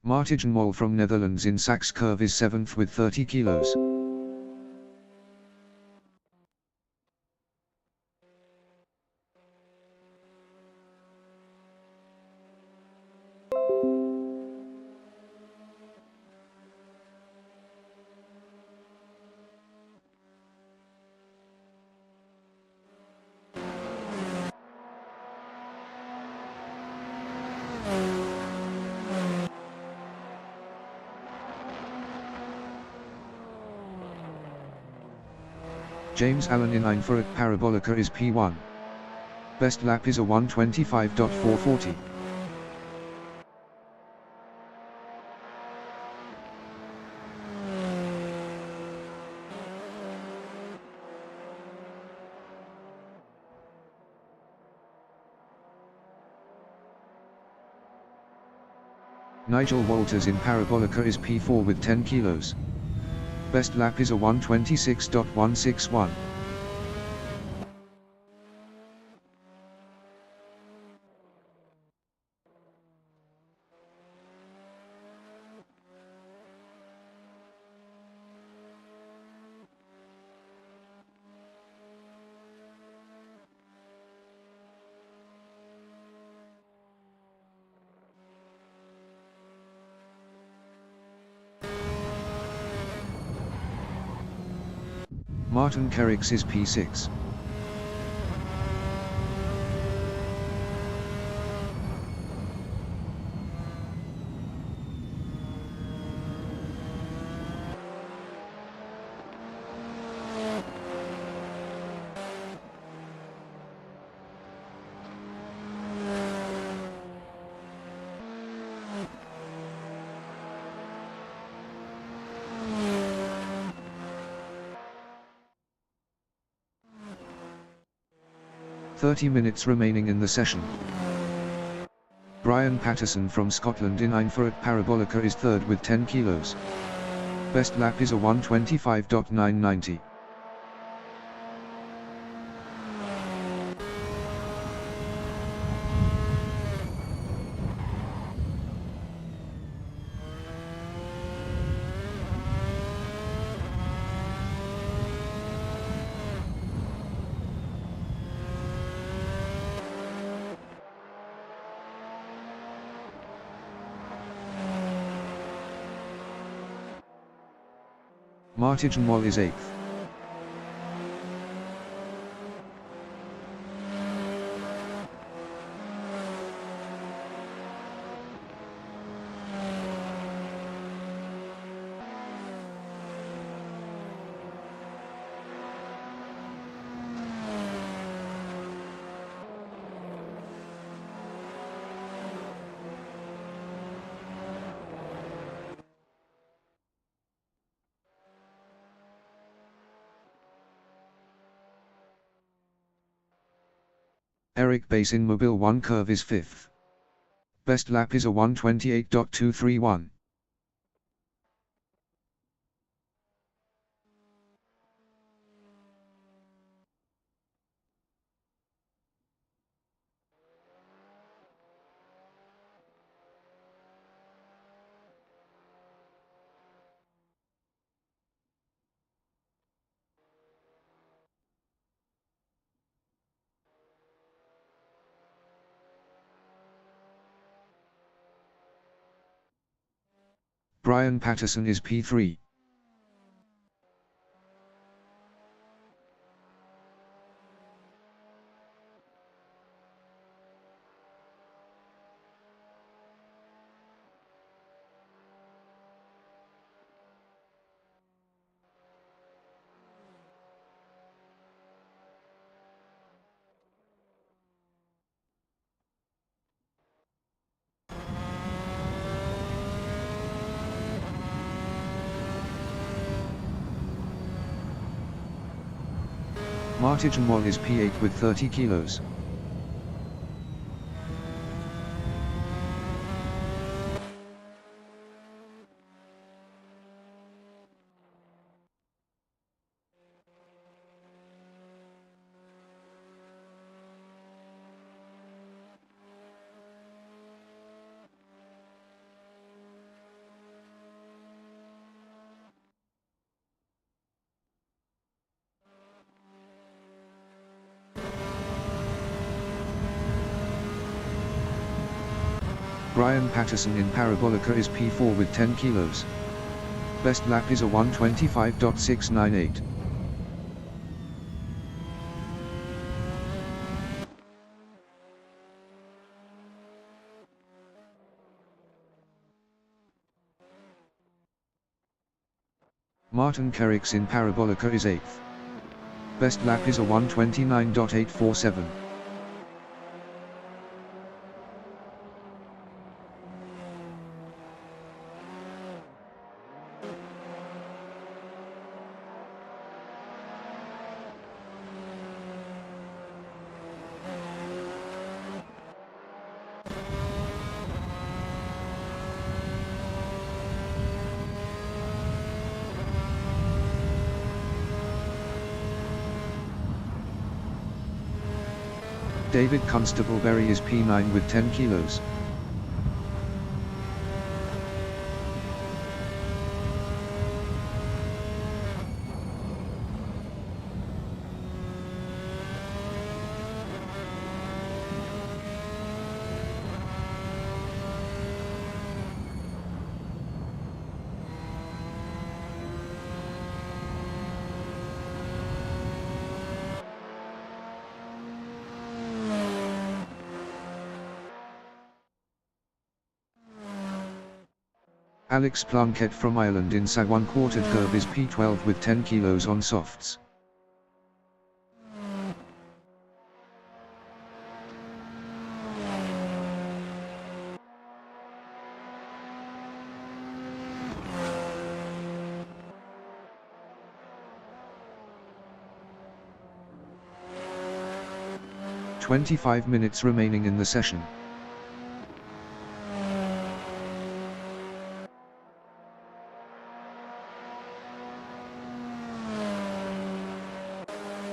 Martijn from Netherlands in Saxe Curve is 7th with 30 kilos. James Allen in Einfuhr Parabolica is P1. Best lap is a 1:25.440. Nigel Walters in Parabolica is P4 with 10 kilos. Best lap is a 1:26.161. Martin Kerricks is P6. "30 minutes remaining in the session." Brian Patterson from Scotland in Einfuhr Parabolica is 3rd with 10 kilos. Best lap is a 1:25.990. Martijn is 8th. Eric Bass in Mobile 1 Curve is 5th. Best lap is a 1:28.231. Brian Patterson is P3. Martijn is P8 with 30 kilos. Brian Patterson in Parabolica is P4 with 10 kilos. Best lap is a 1:25.698. Martin Kerricks in Parabolica is 8th. Best lap is a 1:29.847. David Constableberry is P9 with 10 kilos. Alex Plunkett from Ireland in Sagwan quartered curve is P12 with 10 kilos on softs. "25 minutes remaining in the session.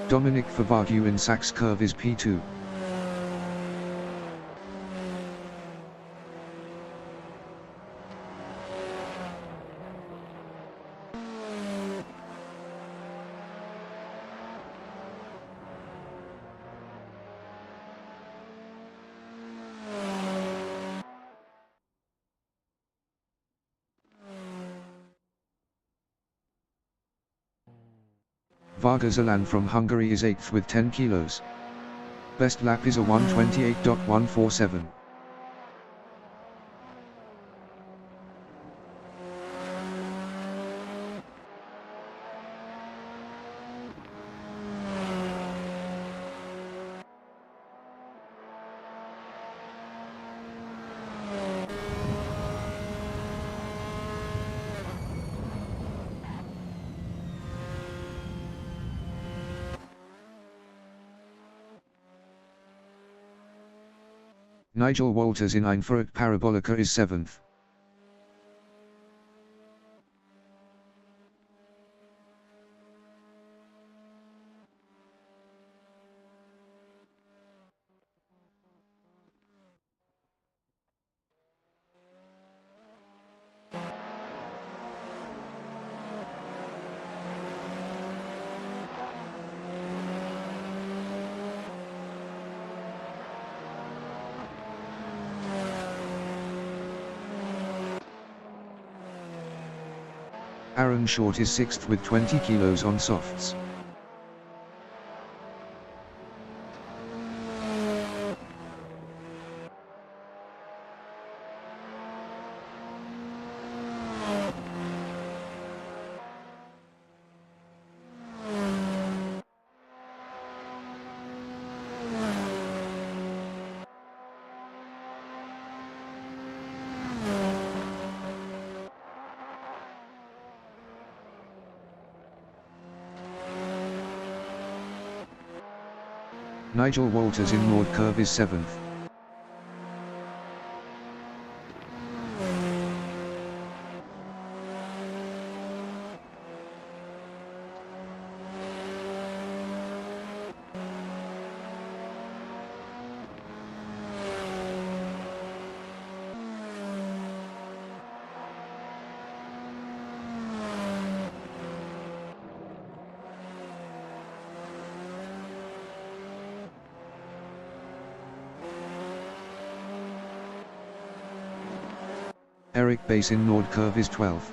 Dominic Favagyu in Sachs curve is P2. Varga Zalan from Hungary is 8th with 10 kilos. Best lap is a 1:28.147. Nigel Walters in Einfurt Parabolica is 7th. Aaron Short is 6th with 20 kilos on softs. Nigel Walters in Nord curve is 7th. Eric base in Nord curve is 12.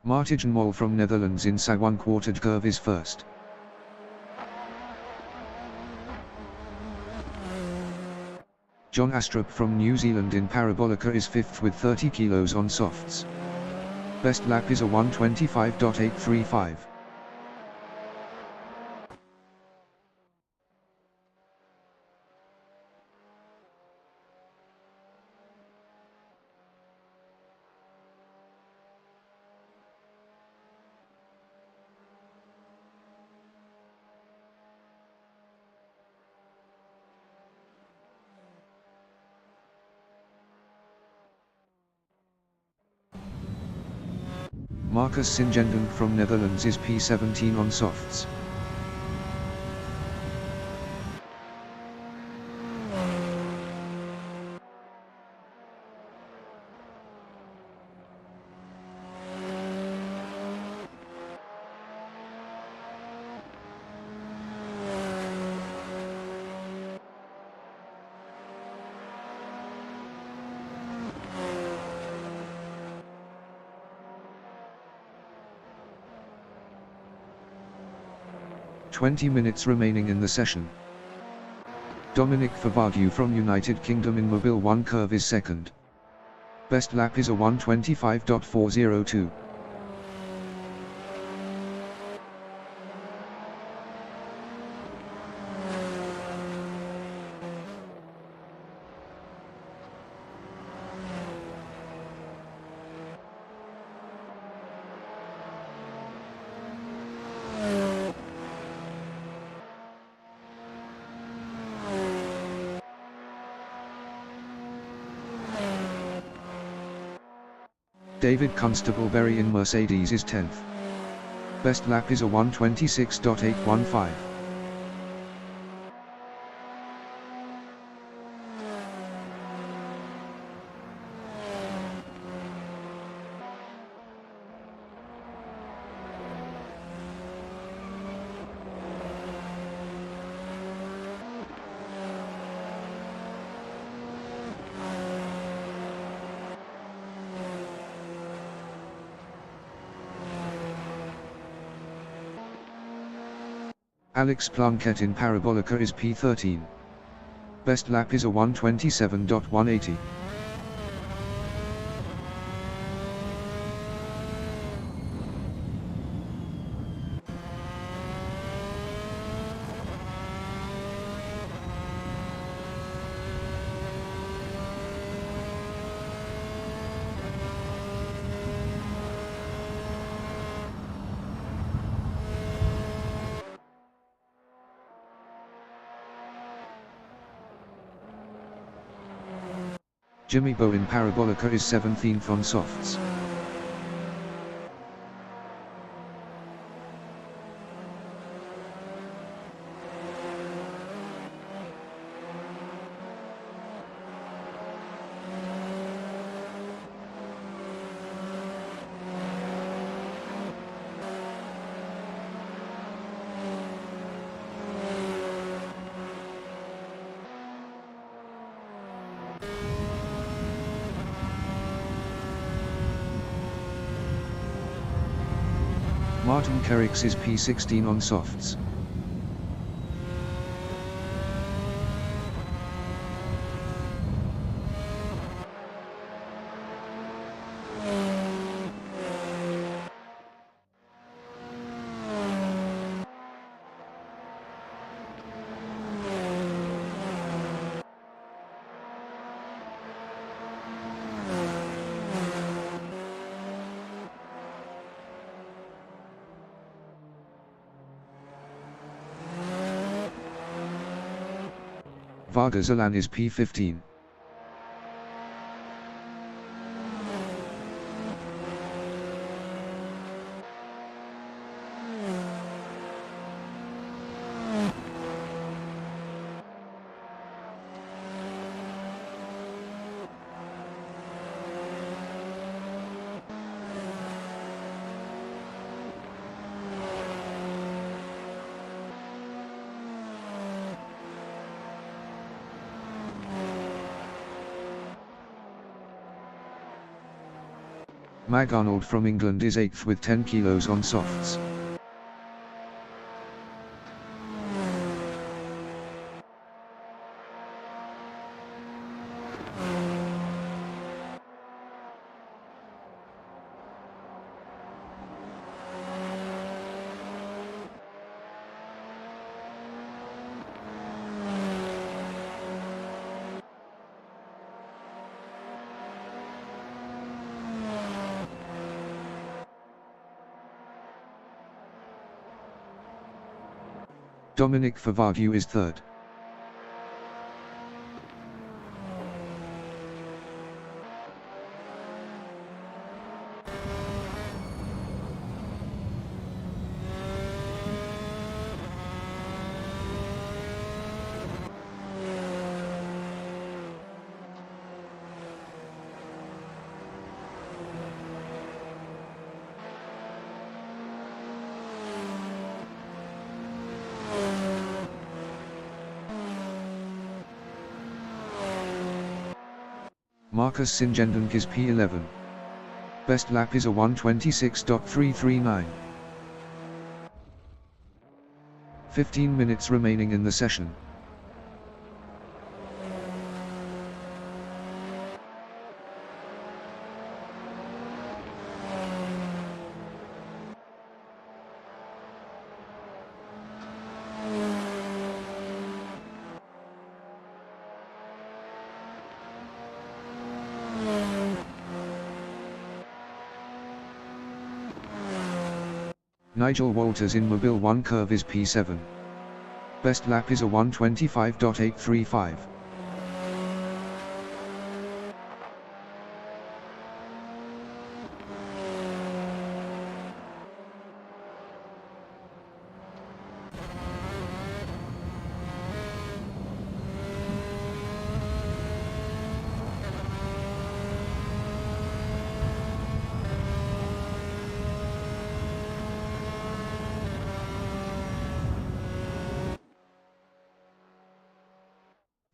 Martijn Mol from Netherlands in Sa1 quartered curve is first. John Astrup from New Zealand in Parabolica is fifth with 30 kilos on softs. Best lap is a 1:25.835. Marcus Singenden from Netherlands is P17 on softs. "20 minutes remaining in the session. Dominic Favagyu from United Kingdom in Mobile 1 curve is second. Best lap is a 1:25.402. David Constableberry in Mercedes is 10th. Best lap is a 1:26.815. Alex Plunkett in Parabolica is P13. Best lap is a 1:27.180. Jimmy Bowe in Parabolica is 17th on softs. Martin Kerricks is P16 on softs. Vargas Alan is P15. Mag Arnold from England is 8th with 10 kilos on softs. Dominic Favadu is 3rd. Marcus Singendunk is P11. Best lap is a 1:26.339. 15 minutes remaining in the session. Nigel Walters in Mobile 1 curve is P7. Best lap is a 1:25.835.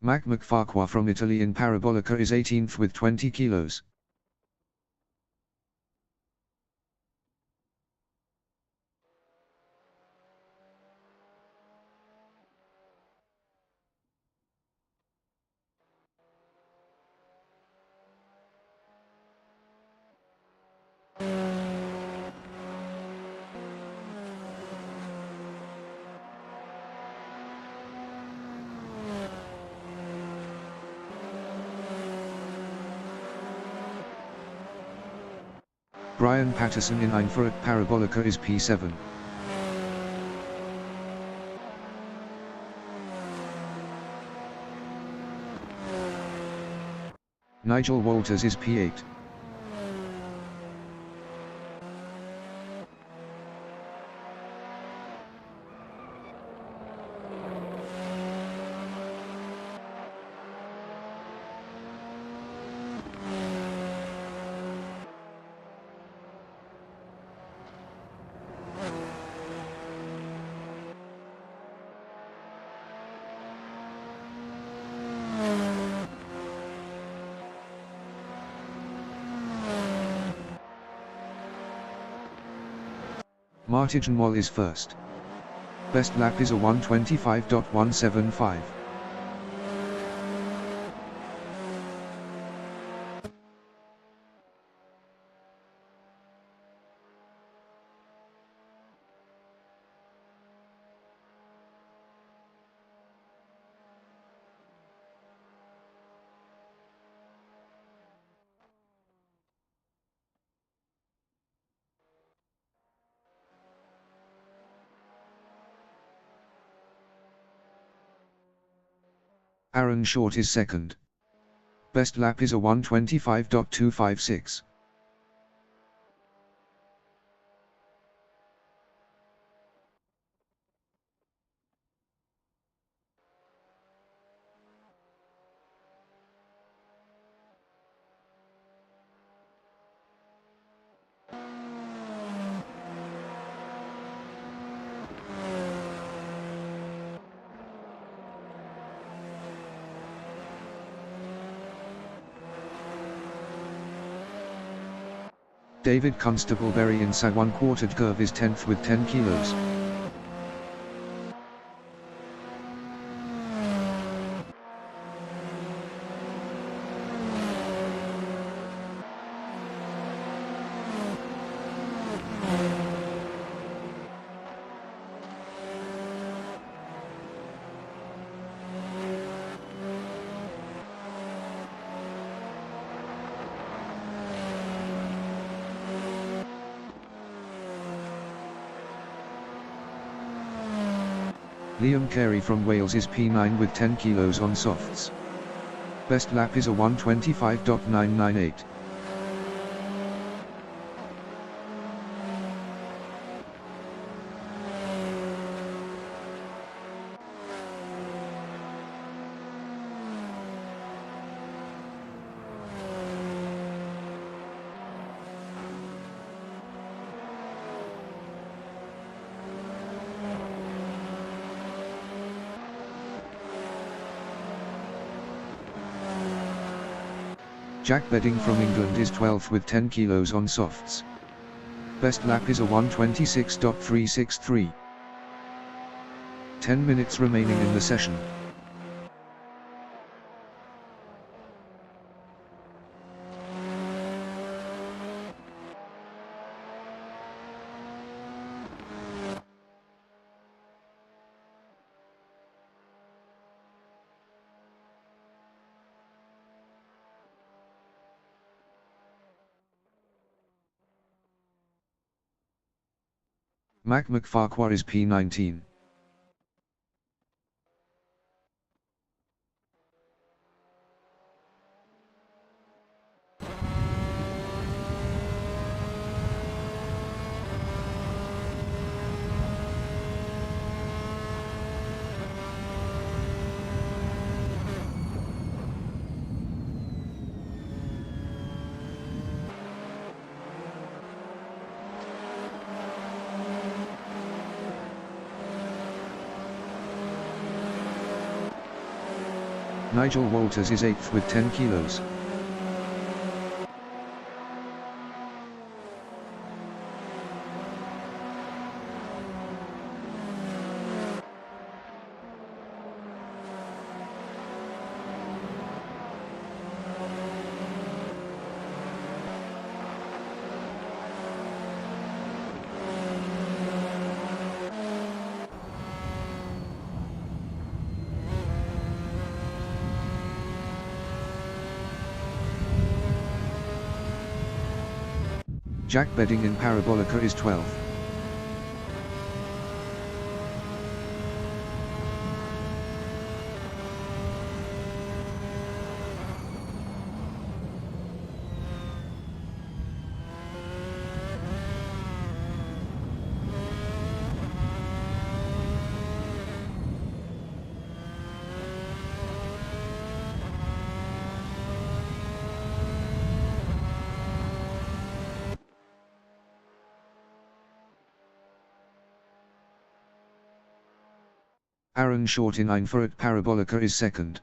Mac McFarquhar from Italy in Parabolica is 18th with 20 kilos. Brian Patterson in Einfer at Parabolica is P7. Nigel Walters is P8. Martin Wall is first. Best lap is a 1:25.175. Aaron Short is second. Best lap is a 1:25.256. David Constable very inside 1/4 curve is 10th with 10 kilos. Liam Carey from Wales is P9 with 10 kilos on softs. Best lap is a 1:25.998. Jack Bedding from England is 12th with 10 kilos on softs. Best lap is a 1:26.363. 10 minutes remaining in the session. Mac McFarquhar is P19. Nigel Walters is 8th with 10 kilos. Jack Bedding in Parabolica is 12th. Aaron Short in Einfer at Parabolica is 2nd.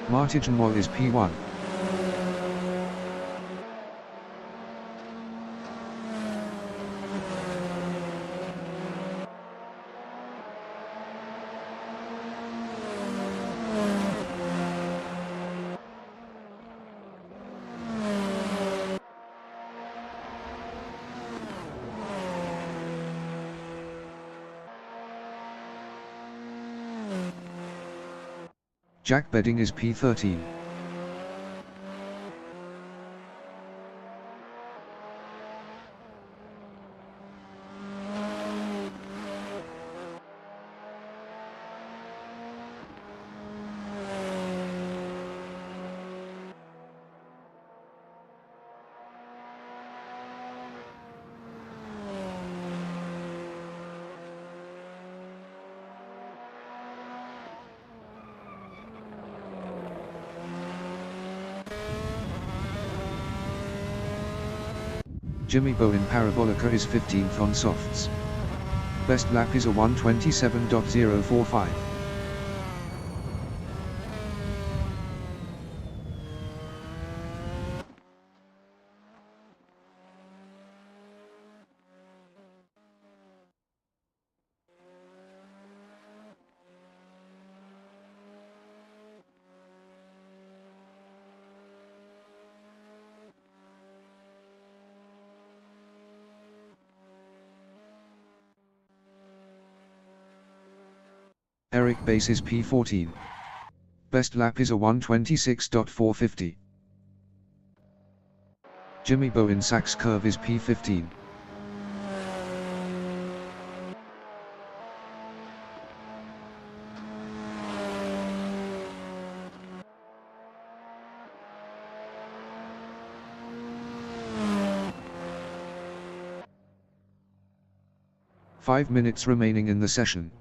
Martin Moll is P1. Jack Bedding is P13. Jimmy Bow in Parabolica is 15th on softs. Best lap is a 1:27.045. Eric Bass is P14. Best lap is a 1:26.450. Jimmy Bow in Sachs Curve is P15. Five minutes remaining in the session.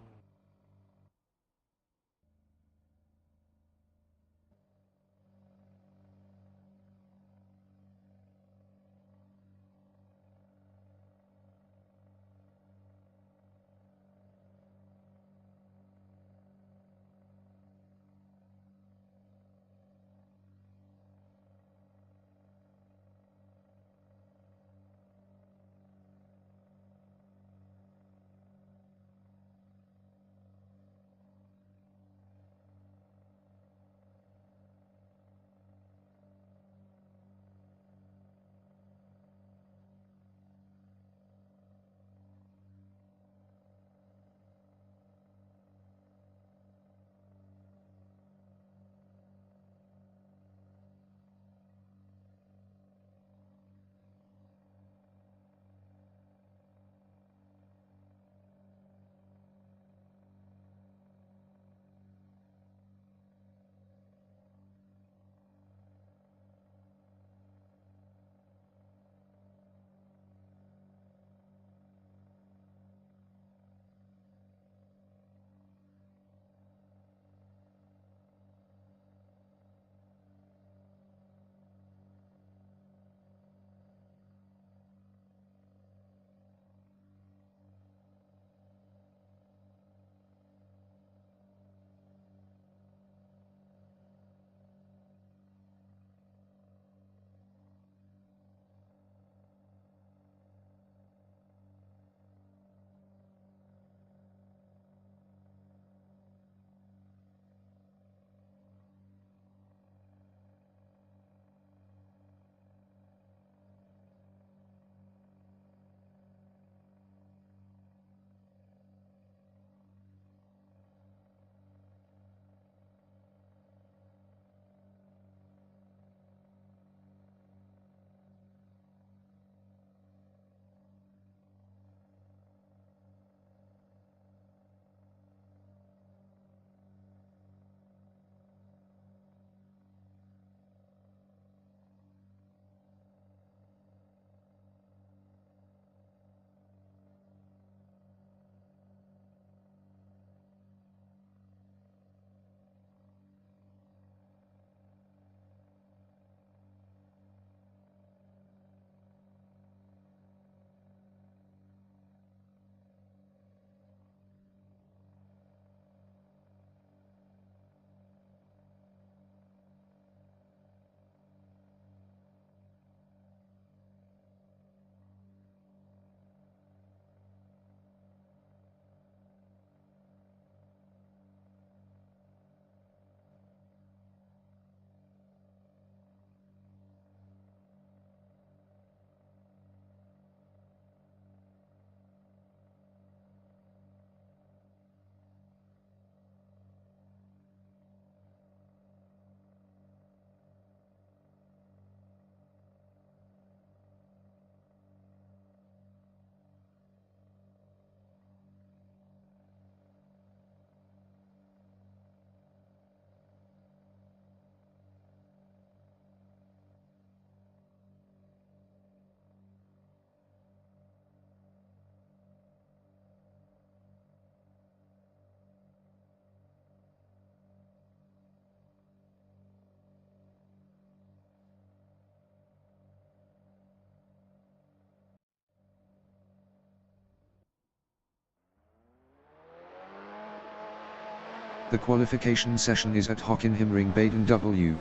The qualification session is at Hockenheimring, Baden W.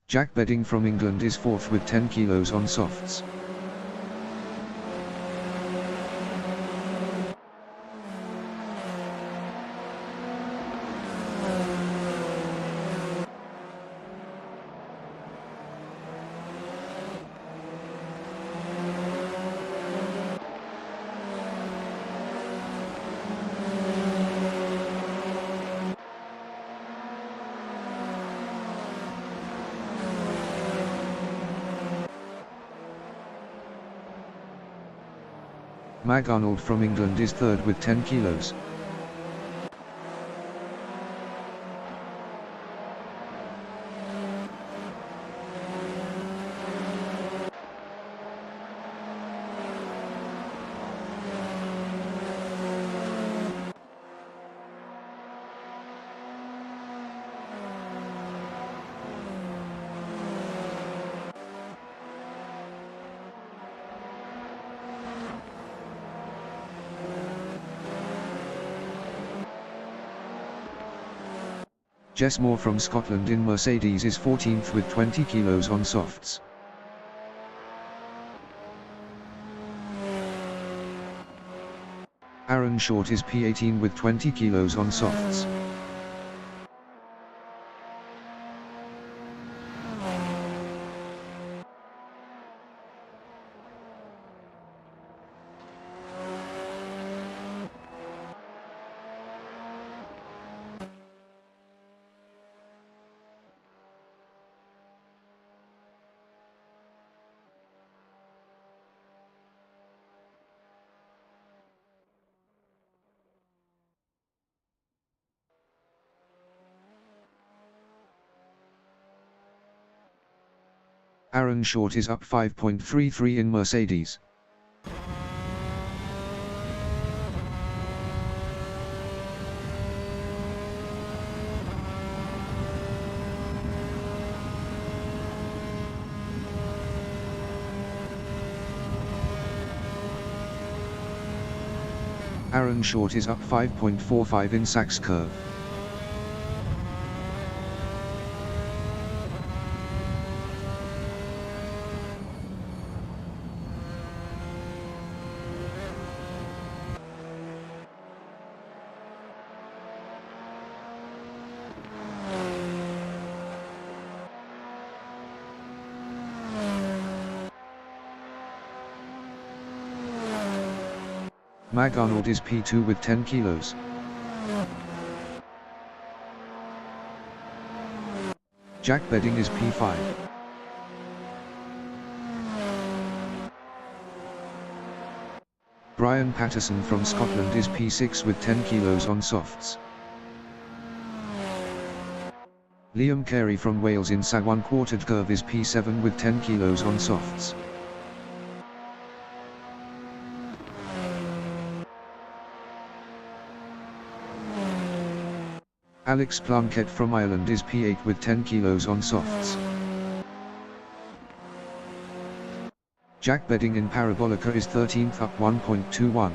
Jack Bedding from England is fourth with 10 kilos on softs. Mag Arnold from England is third with 10 kilos. Jess Moore from Scotland in Mercedes is 14th with 20 kilos on softs. Aaron Short is P18 with 20 kilos on softs. Aaron Short is up 5.33 in Mercedes. Aaron Short is up 5.45 in Sachs curve. Mag Arnold is P2 with 10 kilos. Jack Bedding is P5. Brian Patterson from Scotland is P6 with 10 kilos on softs. Liam Carey from Wales in Sawan quartered curve is P7 with 10 kilos on softs. Alex Plunkett from Ireland is P8 with 10 kilos on softs. Jack Bedding in Parabolica is 13th up 1.21.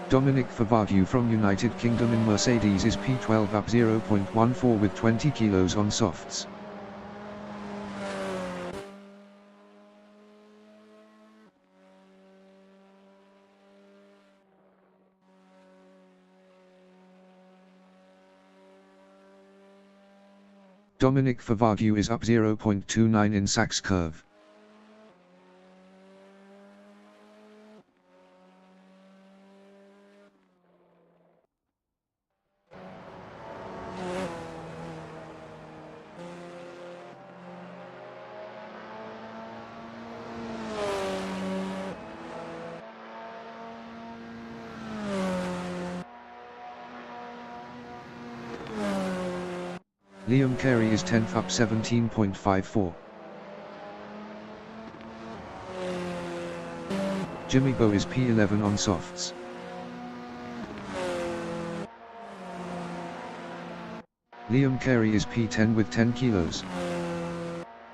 Dominic Favagyu from United Kingdom in Mercedes is P12 up 0.14 with 20 kilos on softs. Dominic Favagyu is up 0.29 in Sachs curve. Liam Carey is 10th up 17.54. Jimmy Bowe is P11 on softs. Liam Carey is P10 with 10 kilos.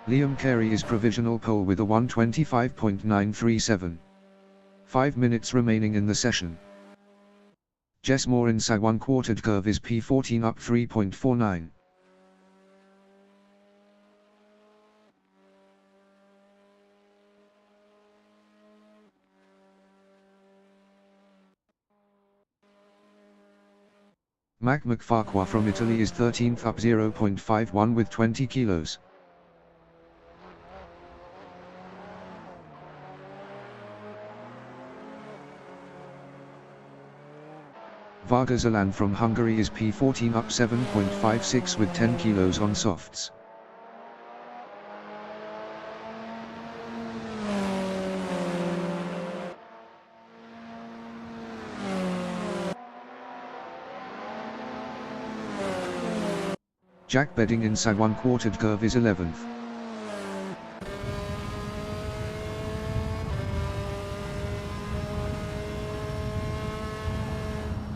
Liam Carey is provisional pole with a 125.937. 5 minutes remaining in the session. Jess Moore inside 1/4 curve is P14 up 3.49. Mac McFarquhar from Italy is 13th up 0.51 with 20 kilos. Varga Zalan from Hungary is P14 up 7.56 with 10 kilos on softs. Jack Bedding inside 1/4 curve is 11th.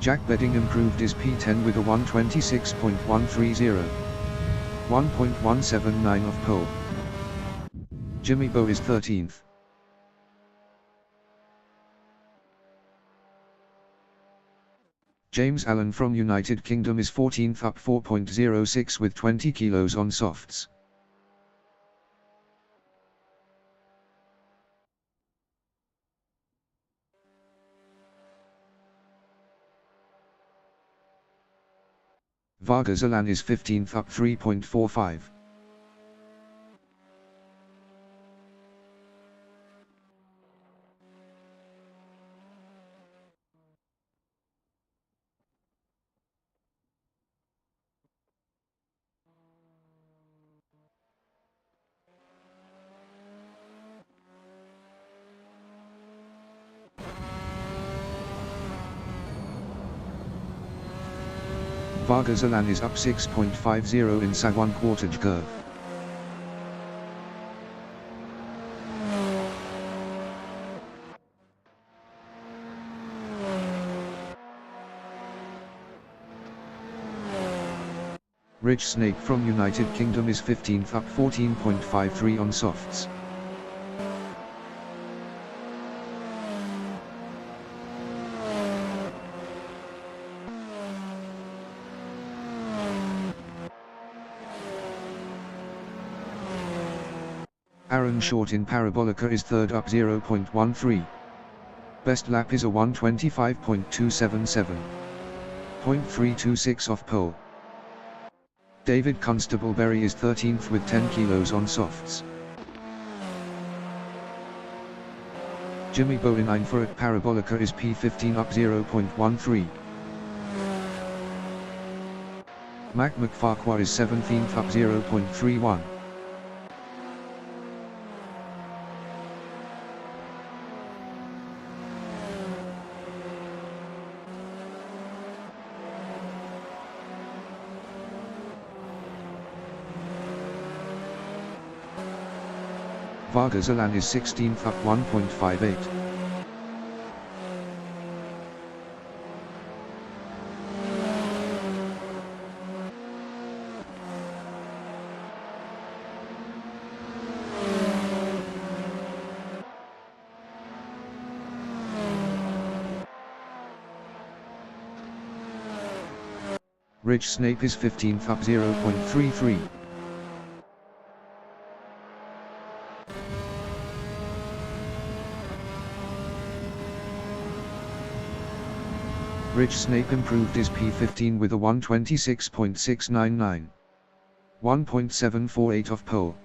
Jack Bedding improved his P10 with a 126.130, 1.179 off pole. Jimmy Bowe is 13th. James Allen from United Kingdom is 14th up 4.06 with 20 kilos on softs. Varga Zalan is 15th up 3.45. Varga Zalan is up 6.50 inside 1/4 curve. Rich Snake from United Kingdom is 15th up 14.53 on softs. Aaron Short in Parabolica is 3rd up 0.13. Best lap is a 125.277. 0.326 off pole. David Constableberry is 13th with 10 kilos on softs. Jimmy Bowe in 9th at Parabolica is P15 up 0.13. Mac McFarquhar is 17th up 0.31. Varga Zalan is 16th up 1.58. Rich Snape is 15th up 0.33. Rich Snape improved his P15 with a 126.699. 1.748 off pole.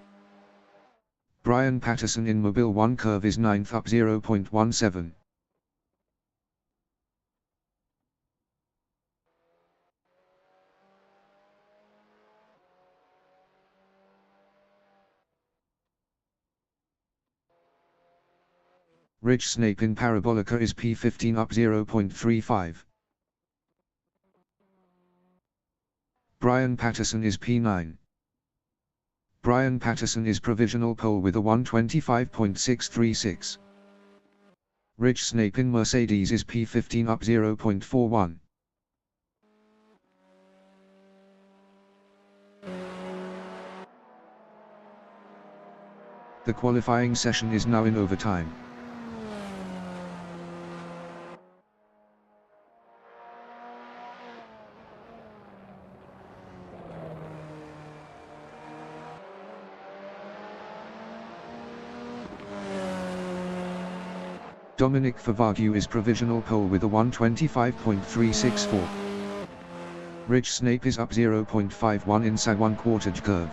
Brian Patterson in Mobile 1 curve is 9th up 0.17. Rich Snape in Parabolica is P15 up 0.35. Brian Patterson is P9. Brian Patterson is provisional pole with a 125.636. Rich Snape in Mercedes is P15 up 0.41. The qualifying session is now in overtime. Dominic Favagyu is provisional pole with a 125.364. Rich Snape is up 0.51 inside one quartage curve.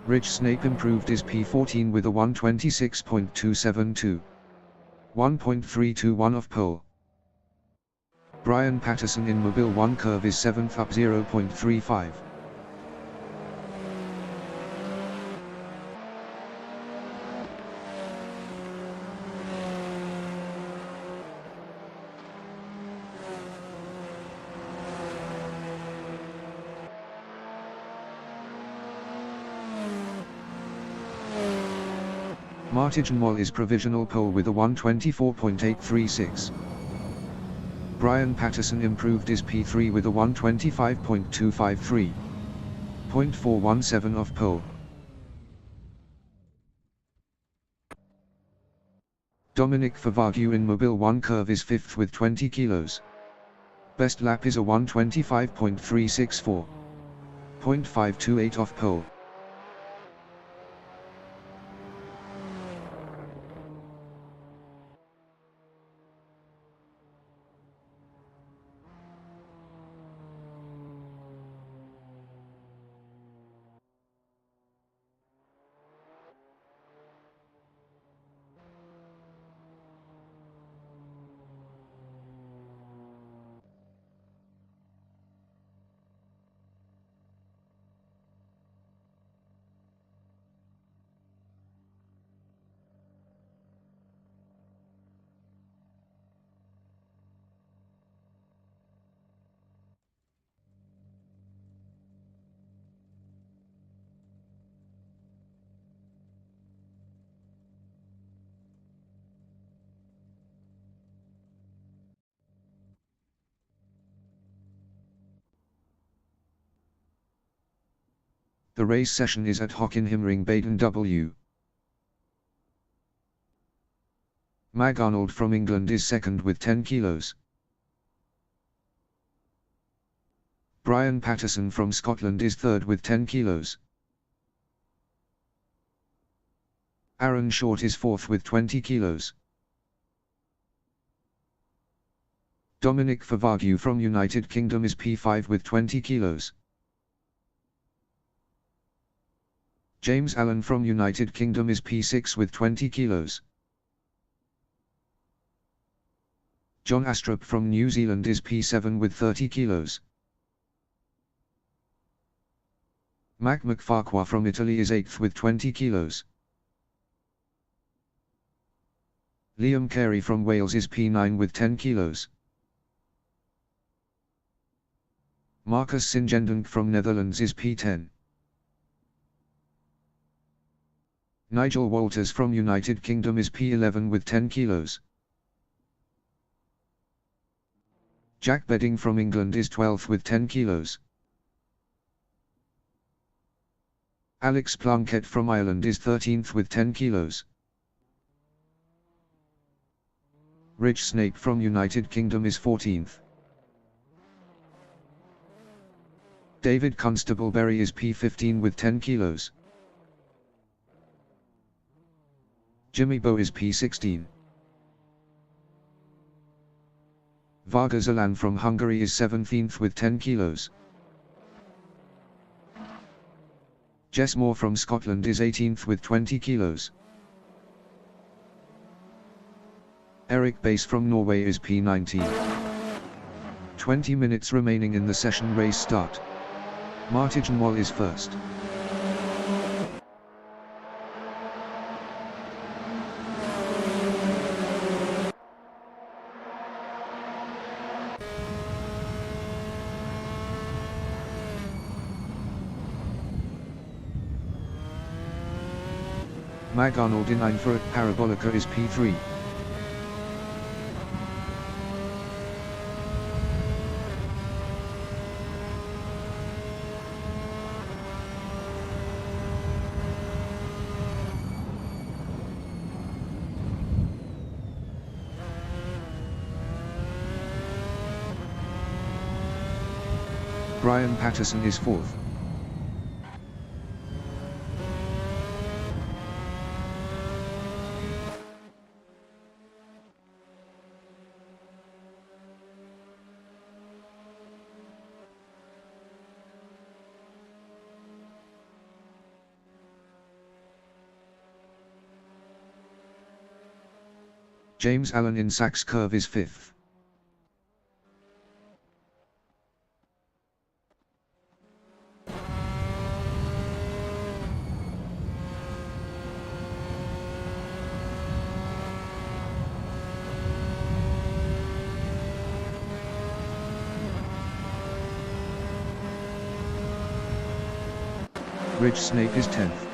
Rich Snape improved his P14 with a 126.272. 1.321 off pole. Brian Patterson in Mobile 1 curve is 7th up 0.35. Martin Moll is provisional pole with a 124.836. Brian Patterson improved his P3 with a 125.253. 0.417 off pole. Dominic Favagyu in Mobile 1 curve is 5th with 20 kilos. Best lap is a 125.364. 0.528 off pole. The race session is at Hockenheimring, Baden W. Mag Arnold from England is second with 10 kilos. Brian Patterson from Scotland is third with 10 kilos. Aaron Short is fourth with 20 kilos. Dominic Favagyu from United Kingdom is P5 with 20 kilos. James Allen from United Kingdom is P6 with 20 kilos. John Astrup from New Zealand is P7 with 30 kilos. Mac McFarquhar from Italy is 8th with 20 kilos. Liam Carey from Wales is P9 with 10 kilos. Marcus Singendunk from Netherlands is P10. Nigel Walters from United Kingdom is P11 with 10 kilos. Jack Bedding from England is 12th with 10 kilos. Alex Plunkett from Ireland is 13th with 10 kilos. Rich Snape from United Kingdom is 14th. David Constableberry is P15 with 10 kilos. Jimmy Bowe is P16. Varga Zalan from Hungary is 17th with 10 kilos. Jess Moore from Scotland is 18th with 20 kilos. Eric Bass from Norway is P19. 20 minutes remaining in the session. Race start. Martin Moll is first. Mag Arnold in Einfurt Parabolica is P3. Brian Patterson is fourth. James Allen in Sachs Curve is 5th. Ridge Snape is 10th.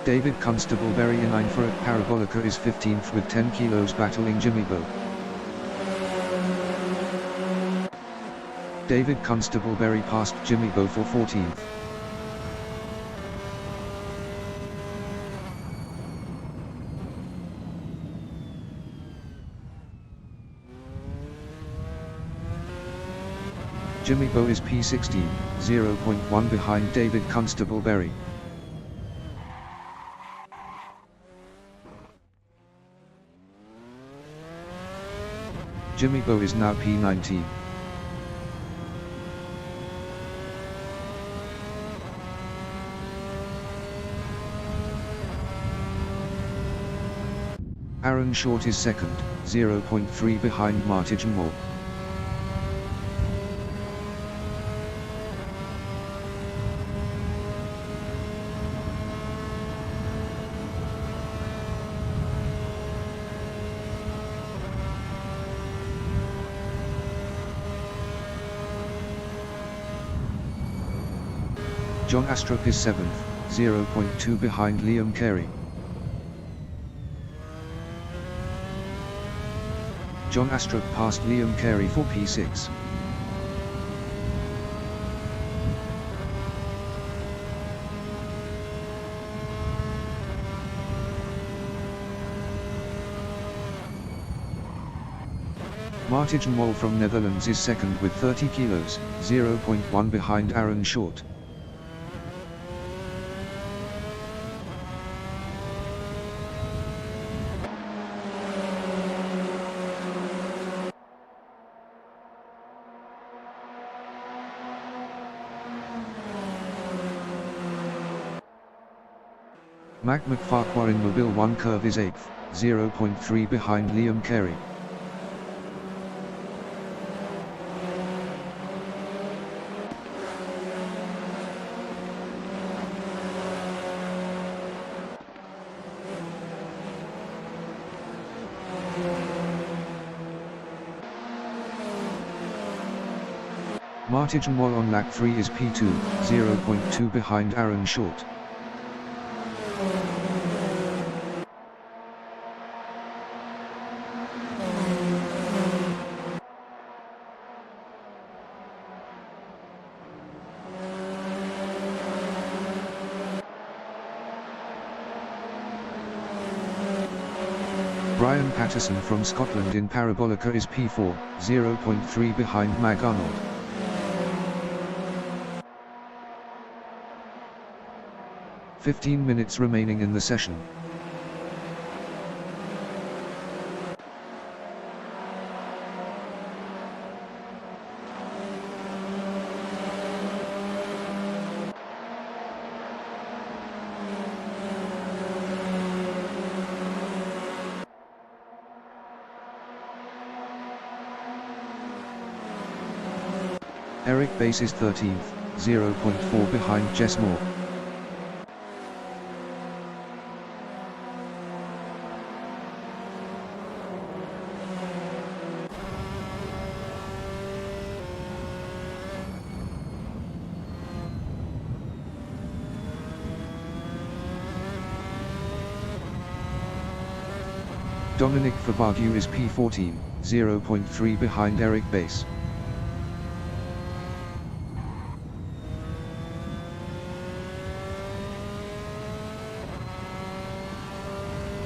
David Constableberry in 9th at Parabolica is 15th with 10 kilos battling Jimmy Bo. David Constableberry passed Jimmy Bo for 14th. Jimmy Bo is P16, 0.1 behind David Constableberry. Jimmy Bo is now P19. Aaron Short is second, 0.3 behind Martin Moore. John Astrup is 7th, 0.2 behind Liam Carey. John Astrup passed Liam Carey for P6. Martin Mol from Netherlands is second with 30 kilos, 0.1 behind Aaron Short. Mac McFarquhar in Mobile 1 Curve is 8th, 0.3 behind Liam Carey. Martin Moore on lap 3 is P2, 0.2 behind Aaron Short. Brian Patterson from Scotland in Parabolica is P4, 0.3 behind Mag Arnold. "15 minutes remaining in the session. Eric Bass is 13th, 0.4 behind Jess Moore. Dominic Fabaghu is P14, 0.3 behind Eric Bass.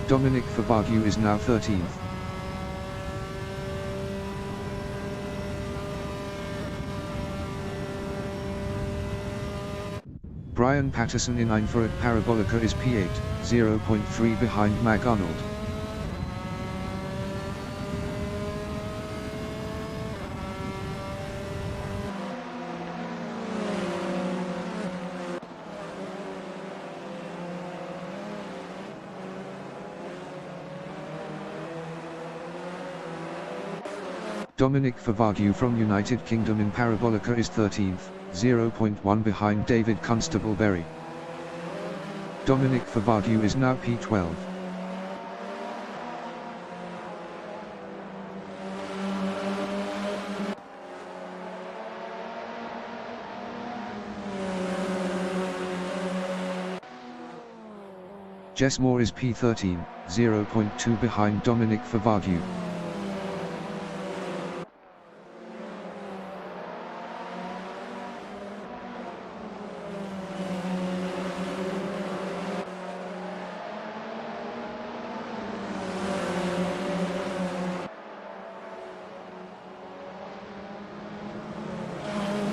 Dominic Fabaghu is now 13th. Brian Patterson in Einford Parabolica is P8, 0.3 behind Mag Arnold. Dominic Favagyu from United Kingdom in Parabolica is 13th, 0.1 behind David Constableberry. Dominic Favagyu is now P12. Jess Moore is P13, 0.2 behind Dominic Favagyu.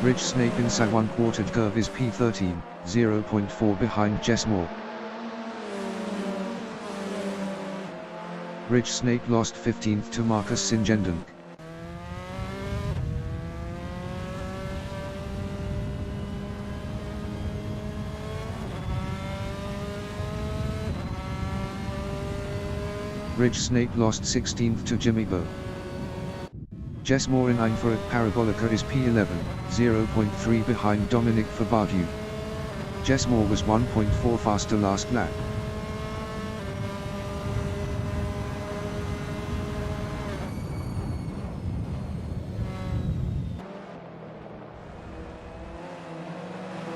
Ridge Snape in Sa1 quartered curve is P13, 0.4 behind Jess Moore. Ridge Snape lost 15th to Marcus Singendon. Ridge Snape lost 16th to Jimmy Bowe. Jess Moore in Einford Parabolica is P11, 0.3 behind Dominic Favagyu. Jess Moore was 1.4 faster last lap.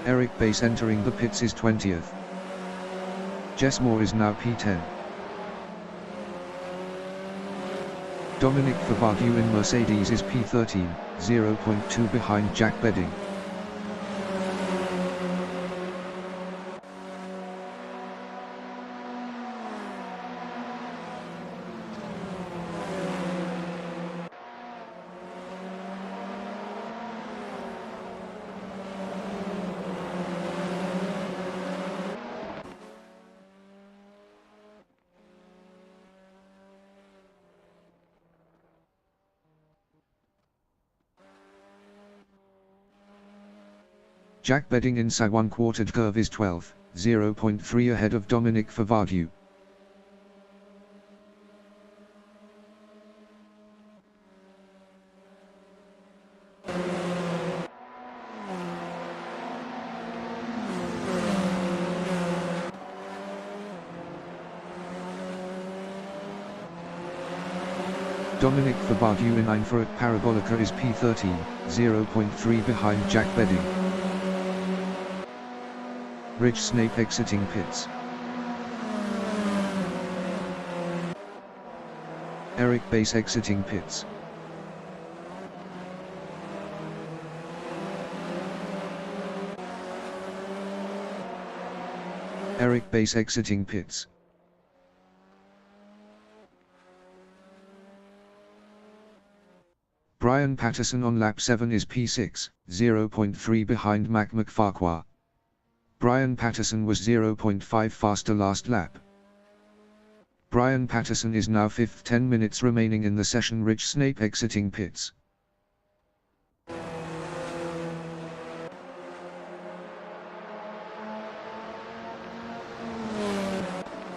Eric Bass entering the pits is 20th. Jess Moore is now P10. Dominic Favagyu in Mercedes is P13, 0.2 behind Jack Bedding. Jack Bedding in Sa1 quartered curve is 12th, 0.3 ahead of Dominic Favagyu. Dominic Favagyu in Einford Parabolica is P13, 0.3 behind Jack Bedding. Ridge Snape exiting pits. Eric Bass exiting pits. Eric Bass exiting pits. Brian Patterson on lap 7 is P6, 0.3 behind Mac McFarquhar. Brian Patterson was 0.5 faster last lap. Brian Patterson is now 5th, 10 minutes remaining in the session. Ridge Snape exiting pits.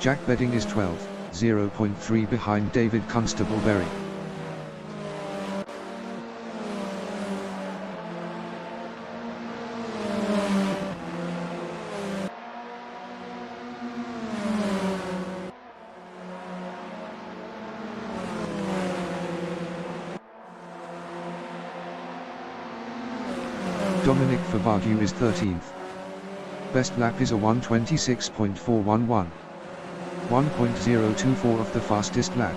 Jack Bedding is 12th, 0.3 behind David Constableberry. Dominic Favagyu is 13th. Best lap is a 1:26.411. 1.024 of the fastest lap.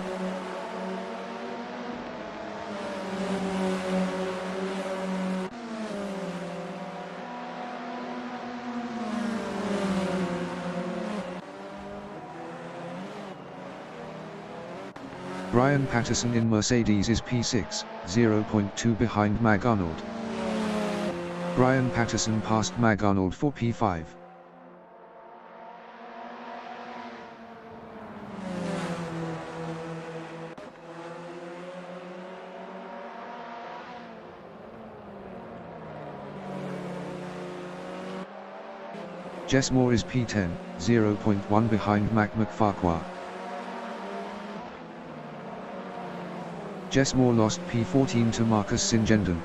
Brian Patterson in Mercedes is P6, 0.2 behind Mag Arnold. Brian Patterson passed Mag Arnold for P5. Jess Moore is P10, 0.1 behind Mac McFarquhar. Jess Moore lost P14 to Marcus Singendon.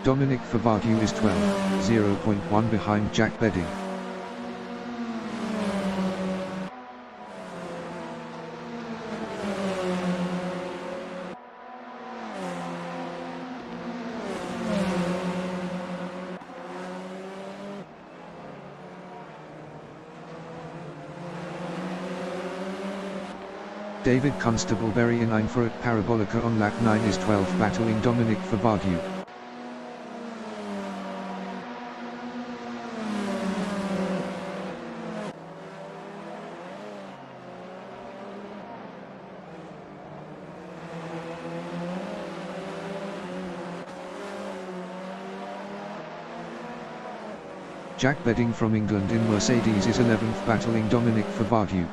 Dominic Favagyu is 12, 0.1 behind Jack Bedding. David Constable very in line for at Parabolica on lap 9 is 12 battling Dominic Favagyu. Jack Bedding from England in Mercedes is 11th battling Dominic Favagyu.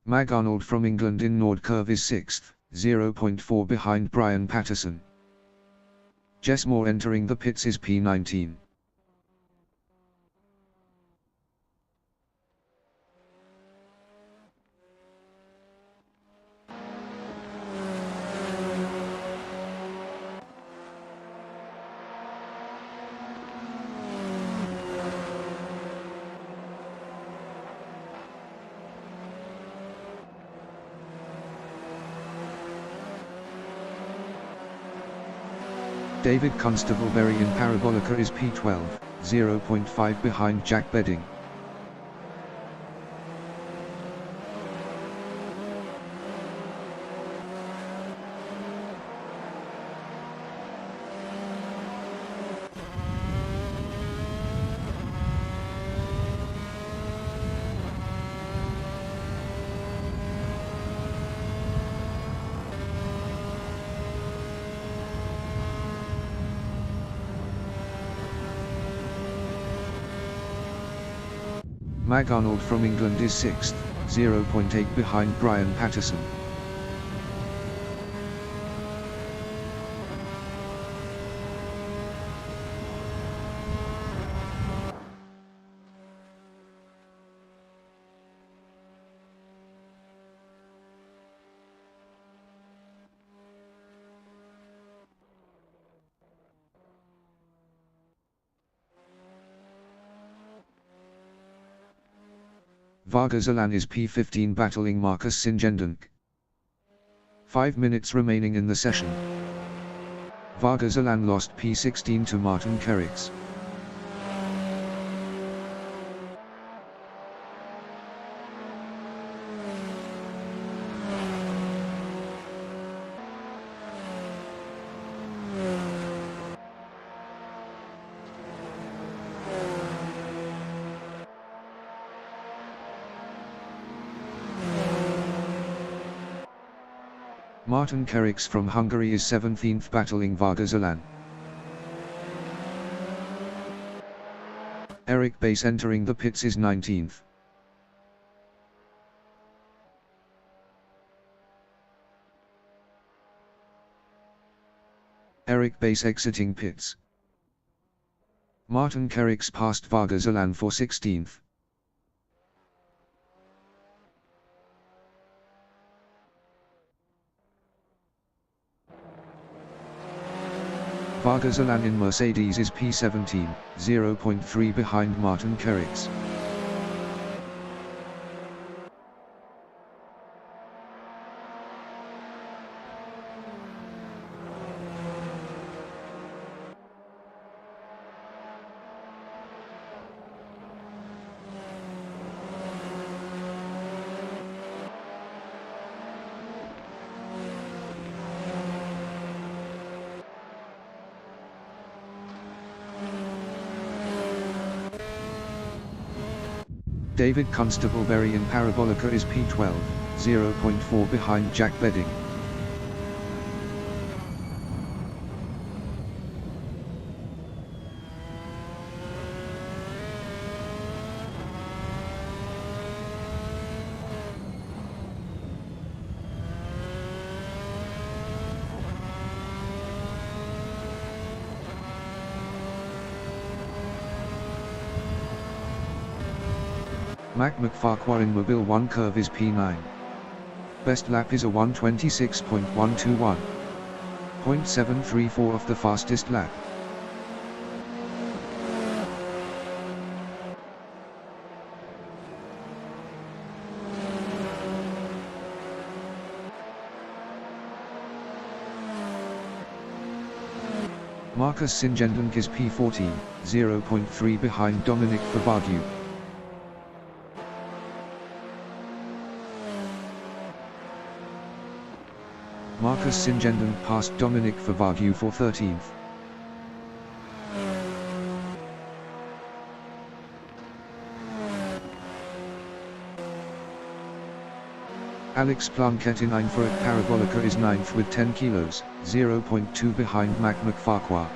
Mag Arnold from England in Nordkurve is 6th, 0.4 behind Brian Patterson. Jess Moore entering the pits is P19. David Constable very in Parabolica is P12, 0.5 behind Jack Bedding. Mag Arnold from England is 6th, 0.8 behind Brian Patterson. Vargas Alan is P15 battling Marcus Singendon. 5 minutes remaining in the session. Vargas Alan lost P16 to Martin Kerricks. Martin Kerricks from Hungary is 17th battling Vargas Alan. Eric Bass entering the pits is 19th. Eric Bass exiting pits. Martin Kerricks passed Vargas Alan for 16th. Vargas Alan in Mercedes is P17, 0.3 behind Martin Kerricks. David Constableberry in Parabolica is P12, 0.4 behind Jack Bedding. Mac McFarquhar in Mobile 1 curve is P9. Best lap is a 126.121. 0.734 of the fastest lap. Marcus Singendunk is P14, 0.3 behind Dominic Fabadu. Marcus Singendunk passed Dominic Fabadu for 13th. Alex Plunkett in Ein for at Parabolica is 9th with 10 kilos, 0.2 behind Mac McFarquhar.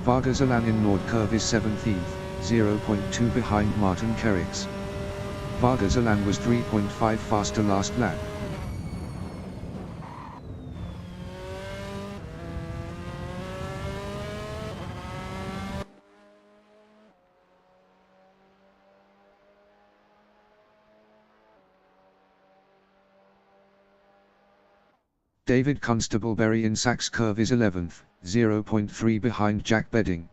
Vargas Alan in Nord curve is 17th, 0.2 behind Martin Kerricks. Vargas Alan was 3.5 faster last lap. David Constableberry in Sachs curve is 11th, 0.3 behind Jack Bedding.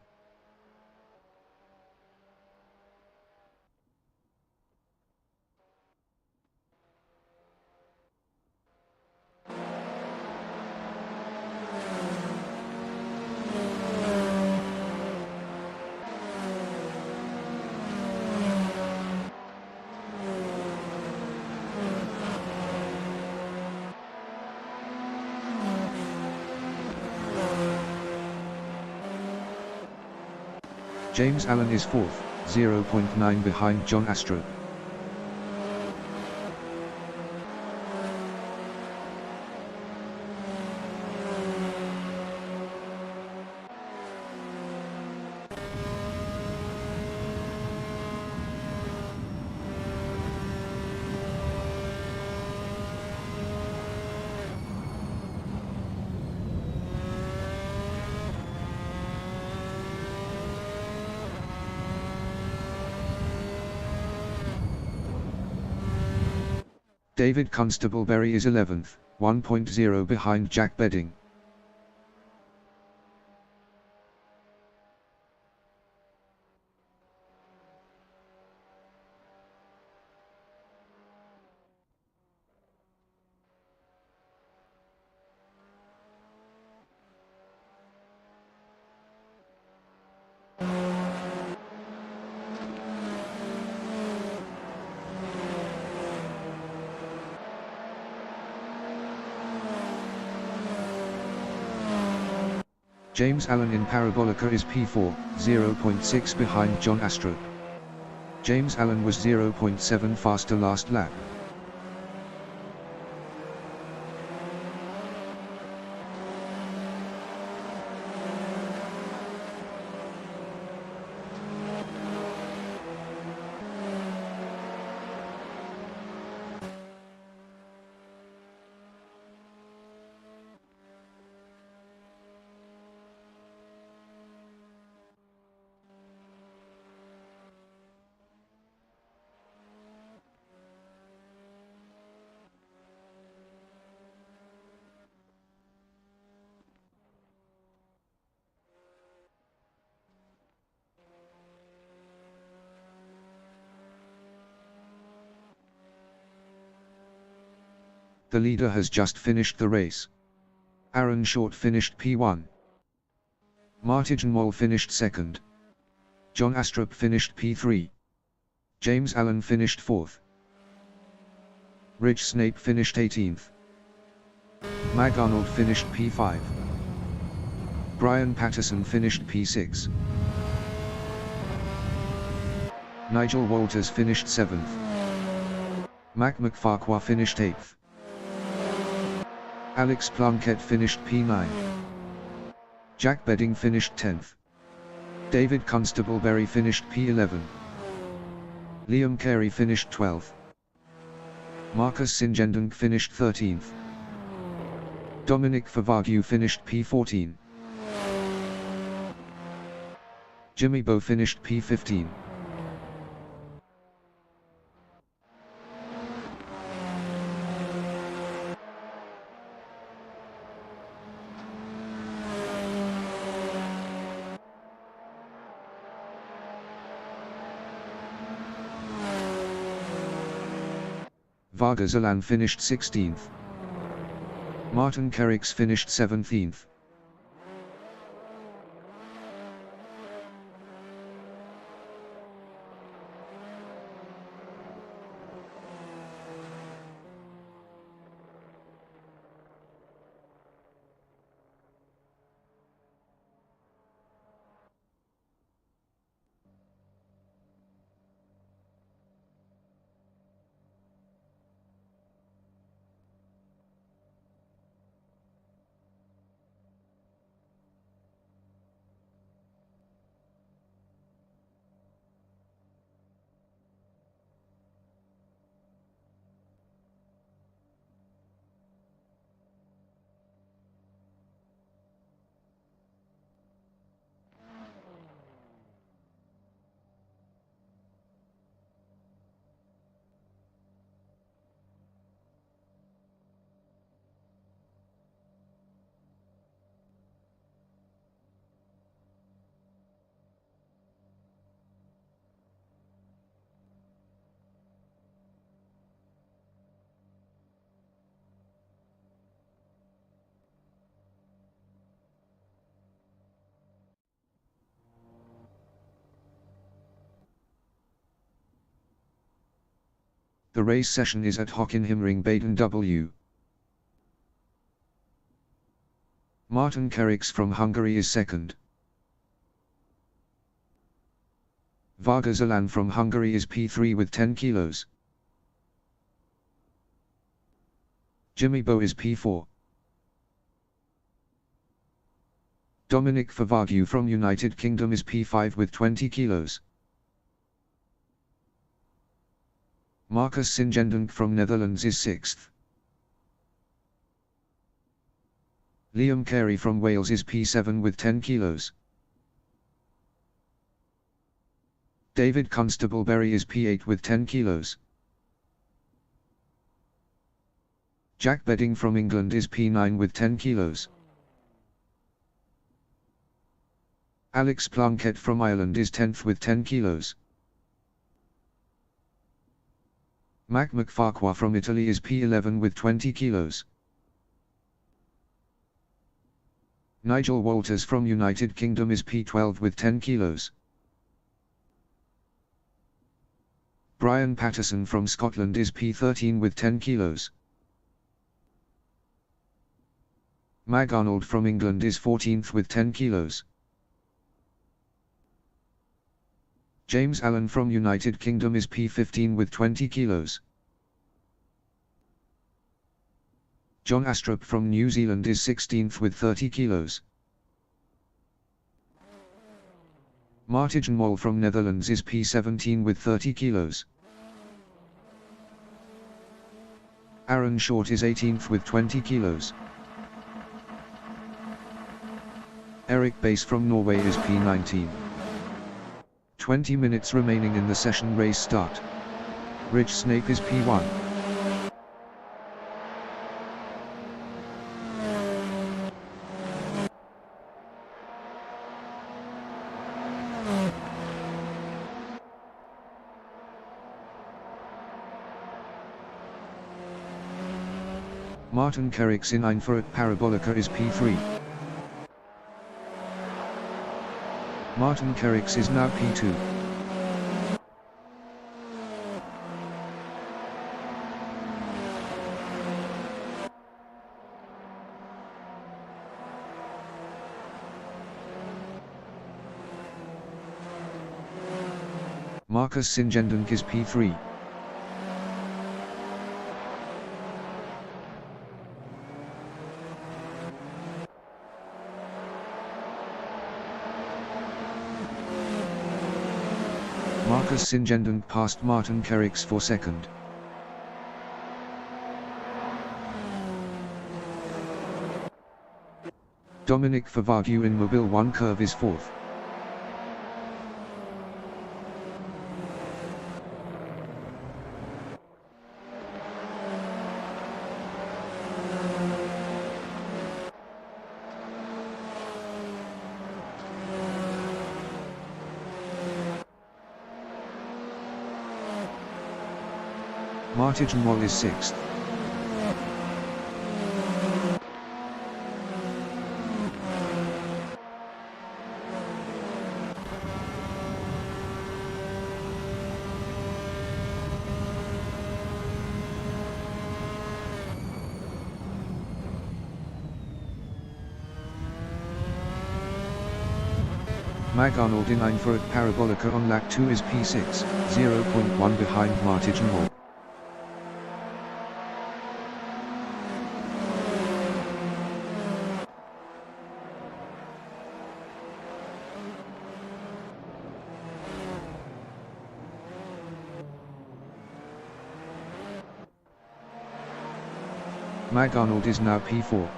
James Allen is 4th, 0.9 behind John Astrup. David Constableberry is 11th, 1.0 behind Jack Bedding. James Allen in Parabolica is P4, 0.6 behind John Astrup. James Allen was 0.7 faster last lap. The leader has just finished the race. Aaron Short finished P1. Martin Moll finished second. John Astrup finished P3. James Allen finished 4th. Rich Snape finished 18th. Mag Arnold finished P5. Brian Patterson finished P6. Nigel Walters finished 7th. Mac McFarquhar finished 8th. Alex Plunkett finished P9. Jack Bedding finished 10th. David Constableberry finished P11. Liam Carey finished 12th. Marcus Singendunk finished 13th. Dominic Favagyu finished P14. Jimmy Bowe finished P15. Vargas Alan finished 16th. Martin Kerricks finished 17th. The race session is at Hockenheimring, Baden W. Martin Kerricks from Hungary is second. Vargas Alan from Hungary is P3 with 10 kilos. Jimmy Bowe is P4. Dominic Favagyu from United Kingdom is P5 with 20 kilos. Marcus Singendunk from Netherlands is 6th. Liam Carey from Wales is P7 with 10 kilos. David Constableberry is P8 with 10 kilos. Jack Bedding from England is P9 with 10 kilos. Alex Plunkett from Ireland is 10th with 10 kilos. Mac McFarquhar from Italy is P11 with 20 kilos. Nigel Walters from United Kingdom is P12 with 10 kilos. Brian Patterson from Scotland is P13 with 10 kilos. Mag Arnold from England is 14th with 10 kilos. James Allen from United Kingdom is P15 with 20 kilos. John Astrup from New Zealand is 16th with 30 kilos. Martijn Mol from Netherlands is P17 with 30 kilos. Aaron Short is 18th with 20 kilos. Eric Bass from Norway is P19. 20 minutes remaining in the session. Race start. Rich Snape is P1. Martin Kerricks in Einfurt Parabolica is P3. Martin Kerrix is now P2. Marcus Singendunk is P3. Marcus Singendunk passed Martin Kerrix for second. Dominic Favagyu in Mobile 1 curve is fourth. Martin Moll is sixth. Mag Arnold in Einfurt Parabolica on lap 2 is P6, 0.1 behind Martin Moll. Mag Arnold is now P4.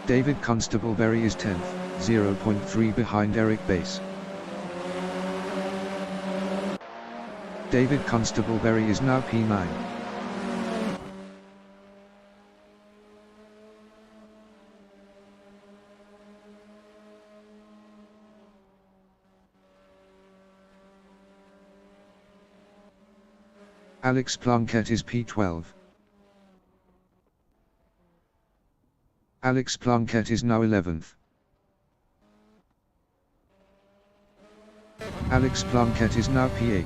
David Constableberry is 10th, 0.3 behind Eric Bass. David Constableberry is now P9. Alex Plunkett is P12. Alex Plunkett is now 11th. Alex Plunkett is now P8.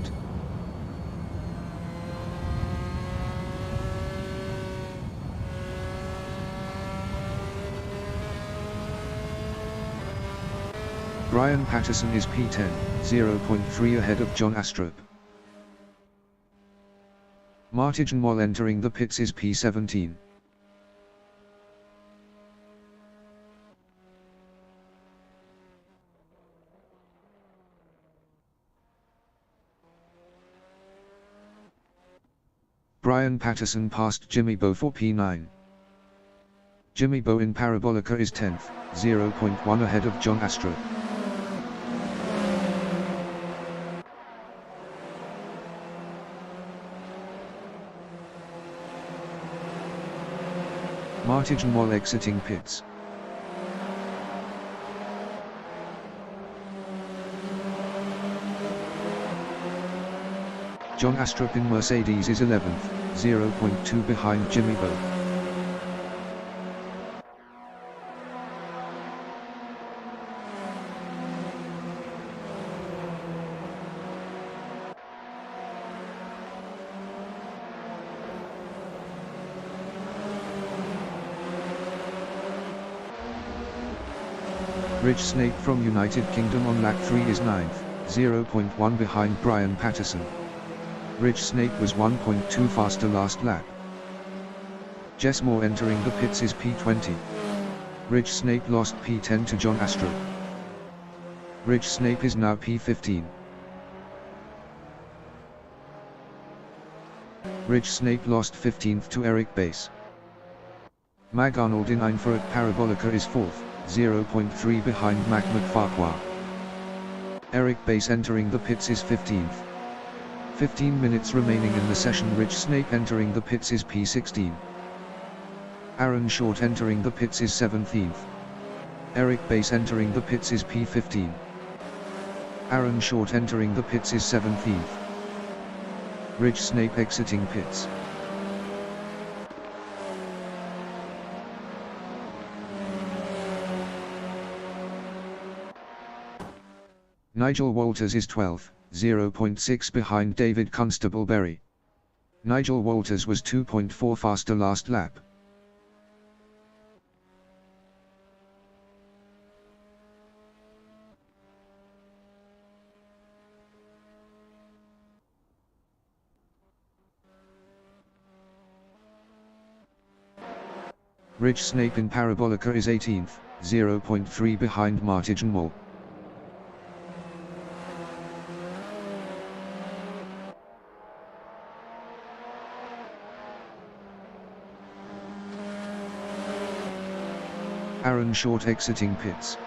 Brian Patterson is P10, 0.3 ahead of John Astrup. Martin Moll entering the pits is P17. Brian Patterson passed Jimmy Bowe for P9. Jimmy Bowe in Parabolica is 10th, 0.1 ahead of John Astrup. Martin Moll exiting pits. John Astrup in Mercedes is 11th, 0.2 behind Jimmy Bowe. Rich Snape from United Kingdom on lap 3 is 9th, 0.1 behind Brian Patterson. Rich Snape was 1.2 faster last lap. Jess Moore entering the pits is P20. Rich Snape lost P10 to John Astrup. Rich Snape is now P15. Rich Snape lost 15th to Eric Bass. Mag Arnold in Einfurt Parabolica is 4th, 0.3 behind Mac McFarquhar. Eric Bass entering the pits is 15th. 15 minutes remaining in the session. Rich Snape entering the pits is P16. Aaron Short entering the pits is 17th. Eric Bass entering the pits is P15. Aaron Short entering the pits is 17th. Rich Snape exiting pits. Nigel Walters is 12th, 0.6 behind David Constable-Berry. Nigel Walters was 2.4 faster last lap. Rich Snape in Parabolica is 18th, 0.3 behind Martigan Mall. Aaron Short exiting pits.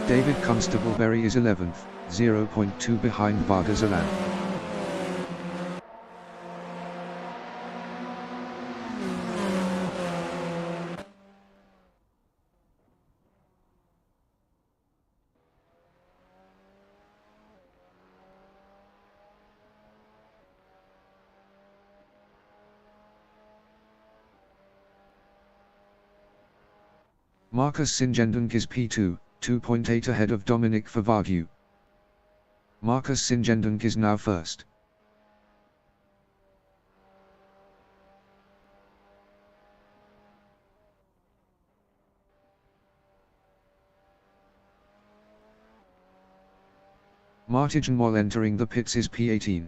David Constable-Berry is 11th, 0.2 behind Vargas Alan. Marcus Singendunk is P2, 2.8 ahead of Dominic Favagyu. Marcus Singendunk is now first. Martigan Mall entering the pits is P18.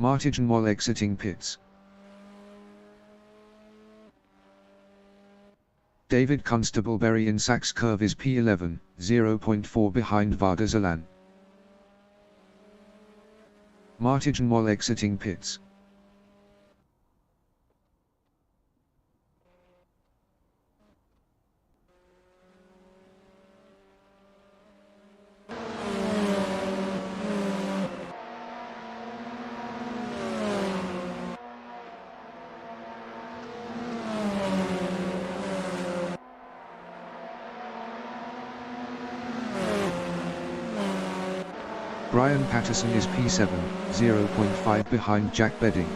Martigan Mall exiting pits. David Constable-Berry in Sachs Curve is P11, 0.4 behind Vargas Alan. Martigan Mall exiting pits. Brian Patterson is P7, 0.5 behind Jack Bedding.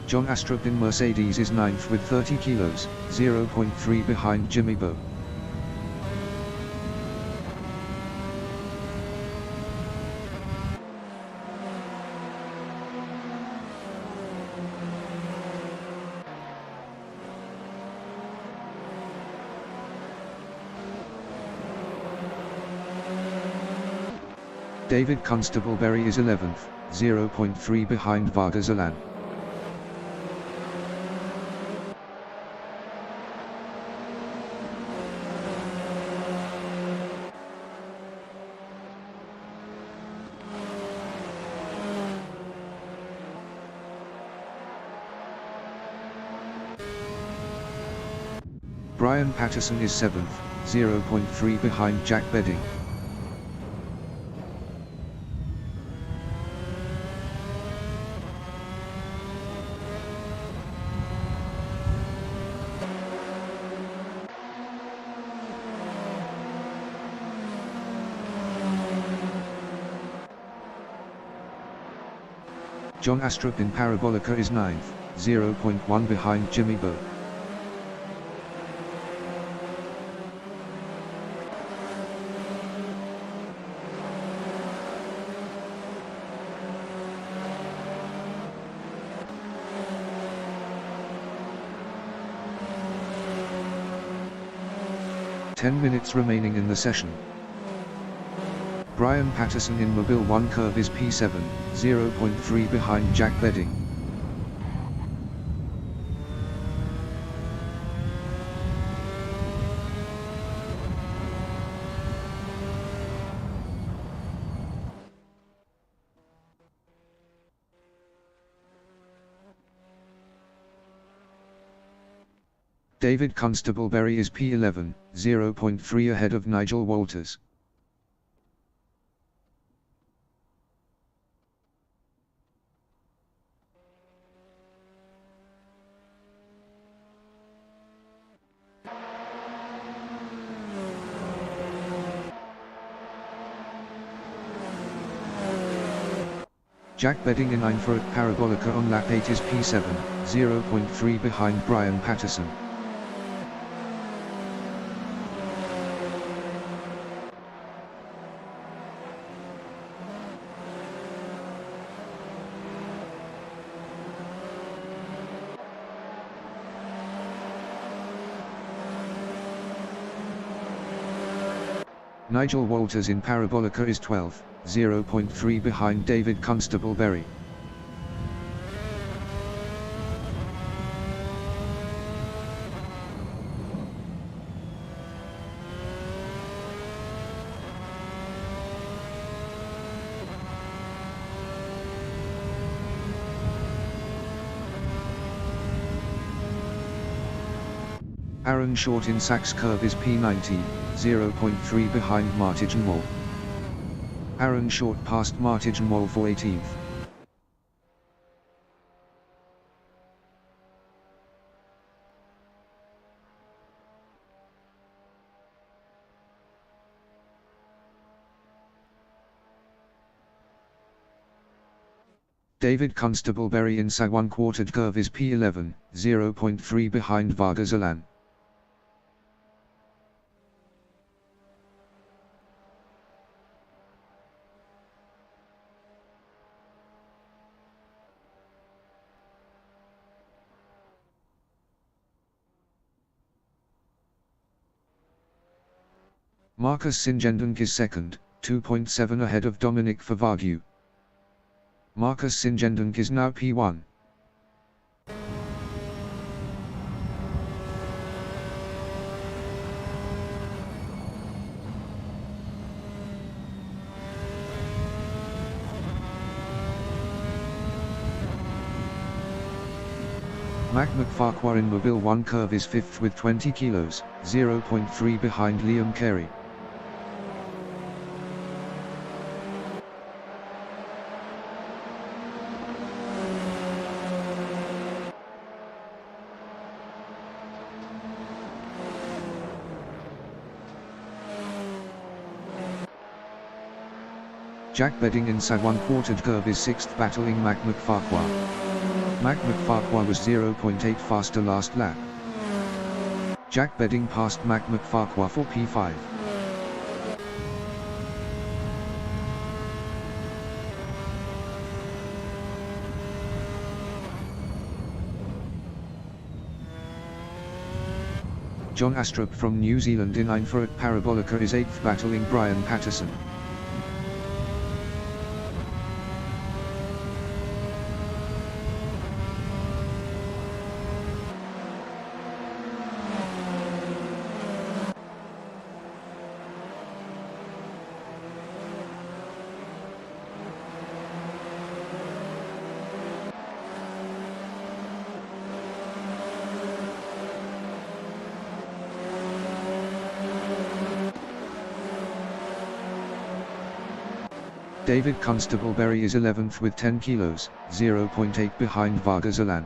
John Astrup in Mercedes is 9th with 30 kilos, 0.3 behind Jimmy Bowe. David Constable-Berry is 11th, 0.3 behind Vargas Alan. Brian Patterson is 7th, 0.3 behind Jack Bedding. John Astrup in Parabolica is 9th, 0.1 behind Jimmy Bowe. Ten minutes remaining in the session. Brian Patterson in Mobile 1 curve is P7, 0.3 behind Jack Bedding. David Constableberry is P11, 0.3 ahead of Nigel Walters. Jack Bedding in 9 for at Parabolica on lap 8 is P7, 0.3 behind Brian Patterson. Nigel Walters in Parabolica is 12th, 0.3 behind David Constableberry. Aaron Short in Sachs Curve is P19, 0.3 behind Martijan Wall. Aaron Short passed Martijan Wall for 18th. David Constableberry in Sagwan Quartered Curve is P11, 0.3 behind Vargas Alan. Marcus Singendunk is second, 2.7 ahead of Dominic Favagyu. Marcus Singendunk is now P1. Mac McFarquhar in Mobile 1 Curve is 5th with 20 kilos, 0.3 behind Liam Carey. Jack Bedding in Sagwan Quartered Curve is 6th battling Mac McFarquhar. Mac McFarquhar was 0.8 faster last lap. Jack Bedding passed Mac McFarquhar for P5. John Astrup from New Zealand in 9 for at Parabolica is 8th battling Brian Patterson. David Constableberry is 11th with 10 kilos, 0.8 behind Vargas Alan.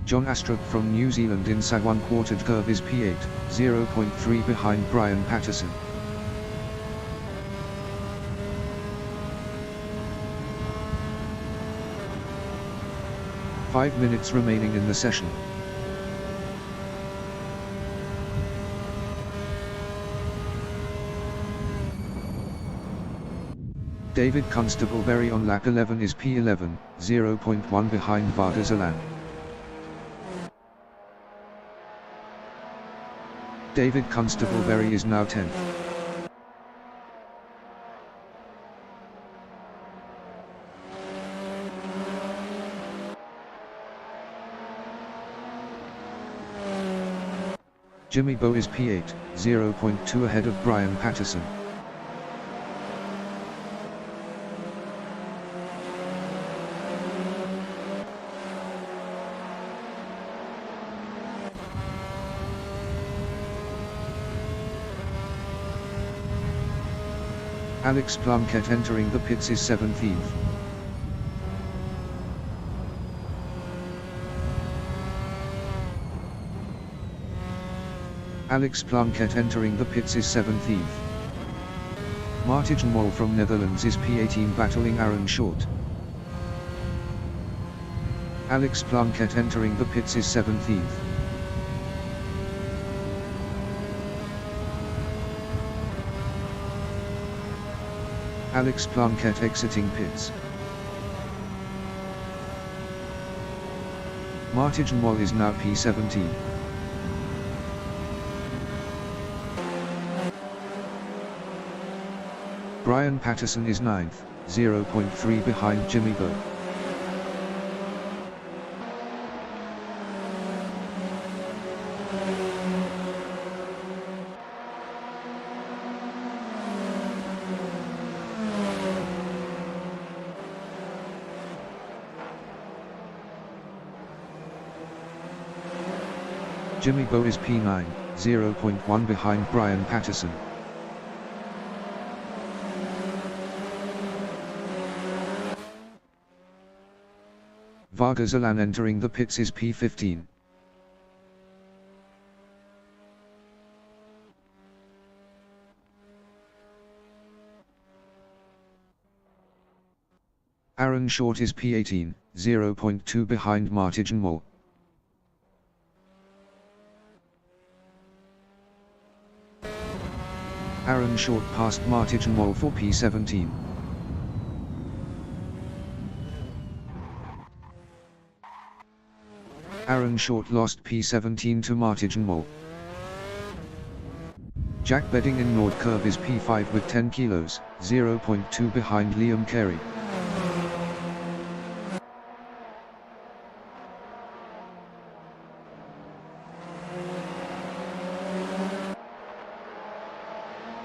John Astrup from New Zealand in Sagwan Quartered Curve is P8, 0.3 behind Brian Patterson. Five minutes remaining in the session. David Constableberry on lap 11 is P11, 0.1 behind Vargas Alan. David Constableberry is now 10th. Jimmy Bowe is P8, 0.2 ahead of Brian Patterson. Alex Plunkett entering the pits is 17th. Alex Plunkett entering the pits is 17th. Martijn Mol from Netherlands is P18 battling Aaron Short. Alex Plunkett entering the pits is 17th. Alex Plunkett exiting pits. Martijn Mol is now P17. Brian Patterson is 9th, 0.3 behind Jimmy Bowe. Jimmy Bowe is P9, 0.1 behind Brian Patterson. Vargas Alan entering the pits is P15. Aaron Short is P18, 0.2 behind Martijn Mol. Aaron Short passed Martijn Mol for P17. Aaron Short lost P17 to Martijn Mol. Jack Bedding in Nord Curve is P5 with 10 kilos, 0.2 behind Liam Carey.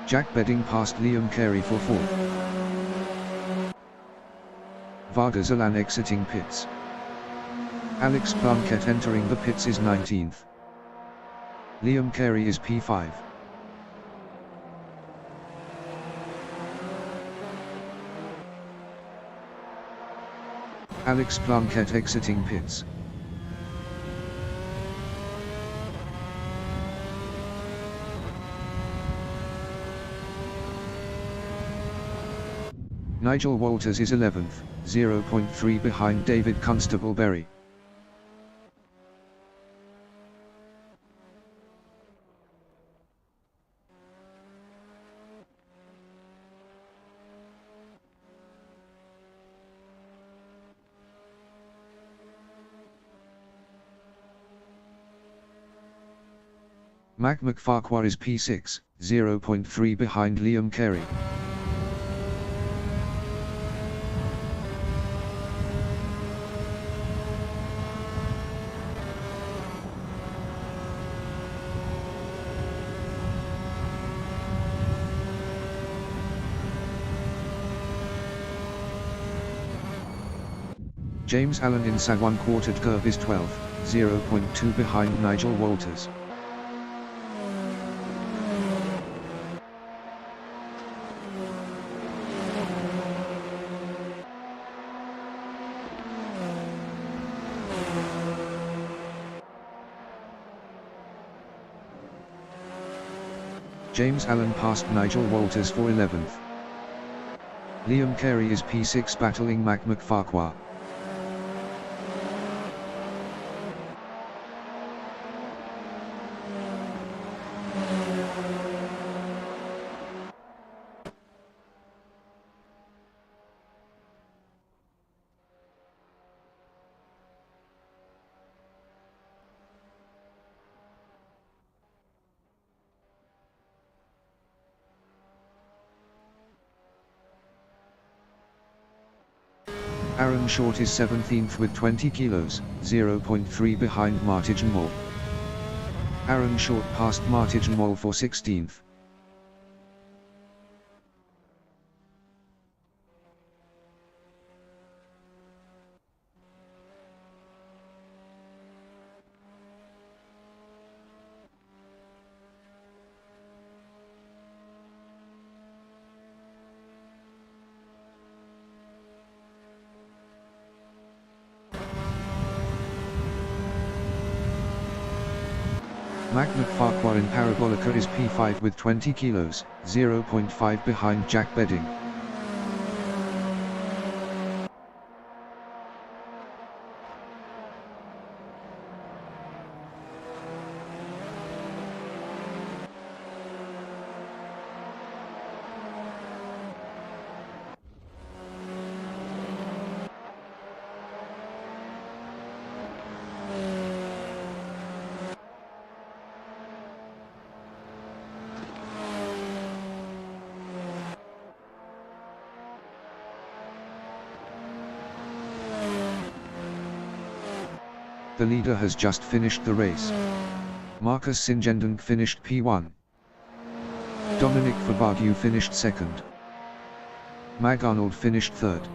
Jack Bedding passed Liam Carey for 4th. Vargas Alan exiting pits. Alex Plunkett entering the pits is 19th. Liam Carey is P5. Alex Plunkett exiting pits. Nigel Walters is 11th, 0.3 behind David Constable-Berry. Mac McFarquhar is P6, 0.3 behind Liam Carey. James Allen in Sa1 quartered curve is 12th, 0.2 behind Nigel Walters. James Allen passed Nigel Walters for 11th. Liam Carey is P6 battling Mac McFarquhar. Aaron Short is 17th with 20 kilos, 0.3 behind Martijn Mol. Aaron Short passed Martin Moll for 16th. Magnus Farquhar in Parabolica is P5 with 20 kilos, 0.5 behind Jack Bedding. The leader has just finished the race. Marcus Singendunk finished P1. Dominic Fabaghu finished 2nd. Mag Arnold finished 3rd.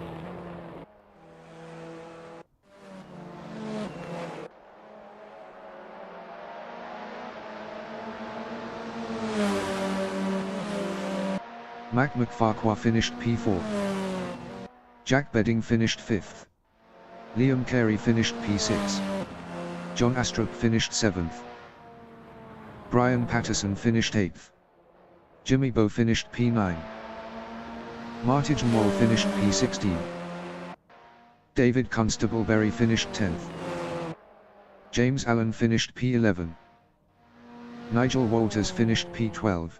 Mac McFarquhar finished P4. Jack Bedding finished 5th. Liam Carey finished P6. John Astrup finished 7th. Brian Patterson finished 8th. Jimmy Bowe finished P9. Martin Moll finished P16. David Constableberry finished 10th. James Allen finished P11. Nigel Walters finished P12.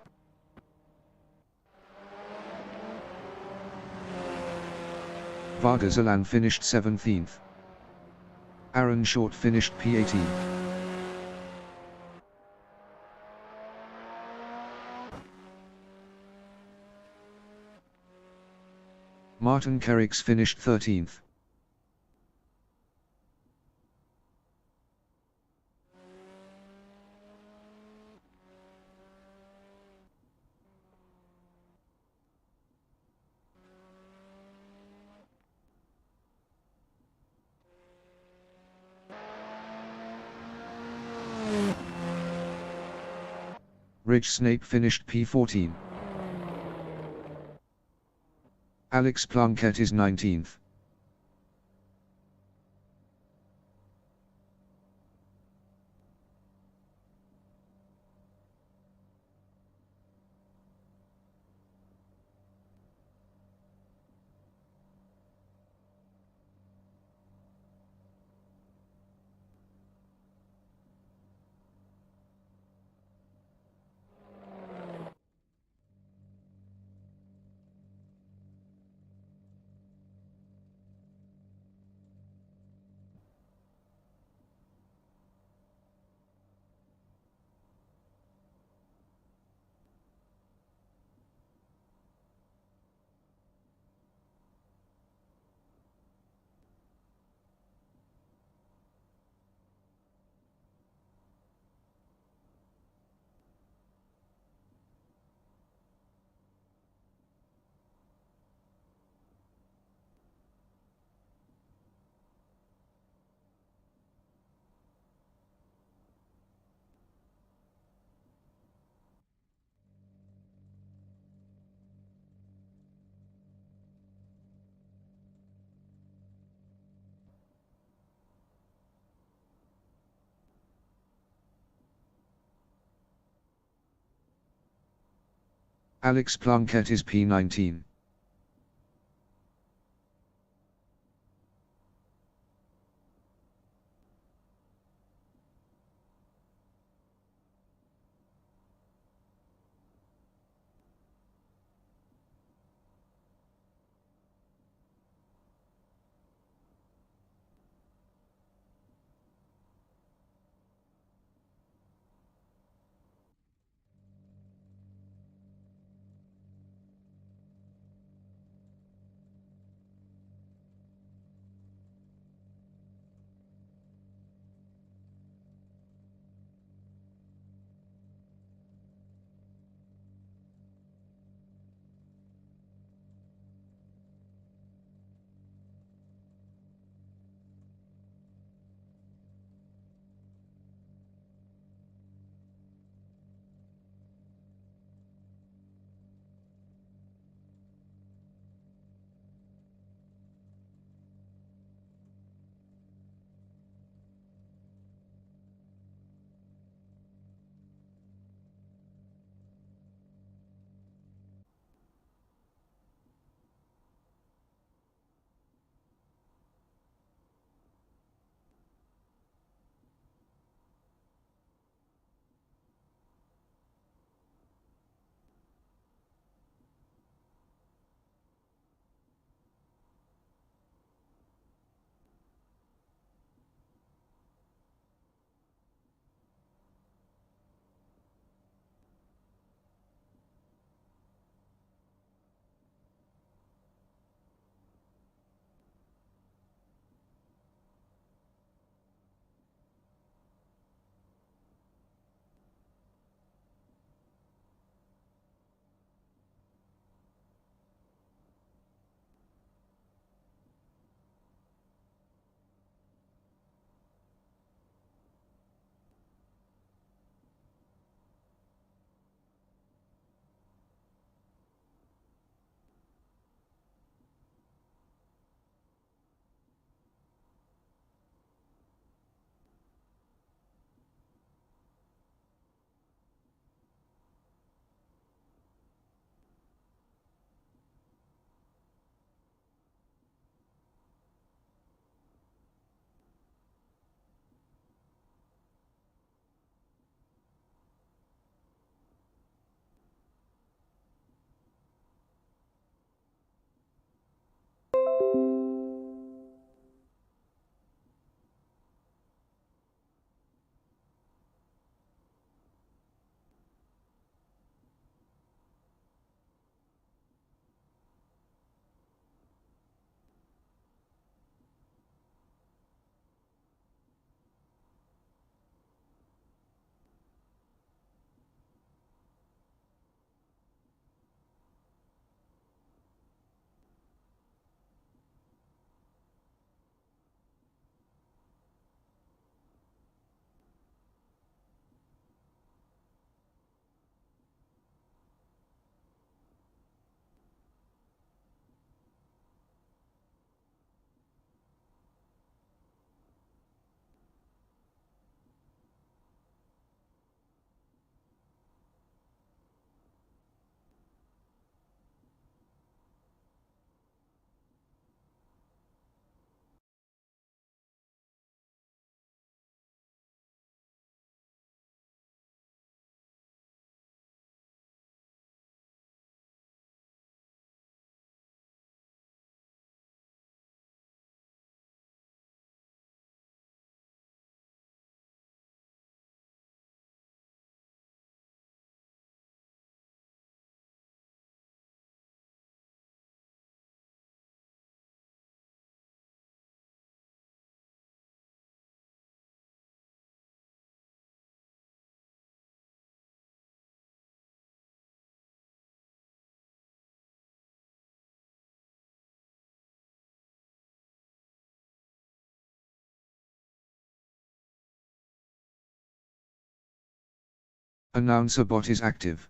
Vargas Alan finished 17th. Aaron Short finished P18. Martin Kerricks finished 13th. Rich Snape finished P14. Alex Plunkett is 19th. Alex Plunkett is P19. Announcer bot is active.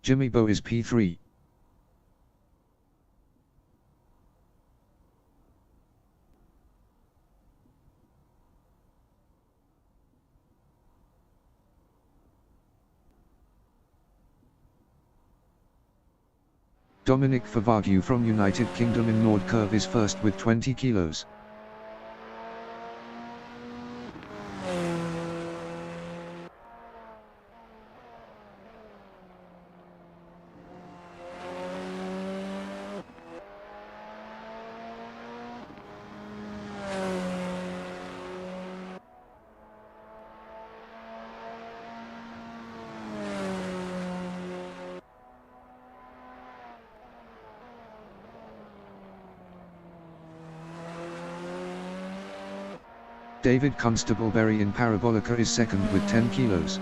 Jimmy Bo is P3. Dominic Favagyu from United Kingdom in Nord Curve is first with 20 kilos. David Constableberry in Parabolica is second with 10 kilos.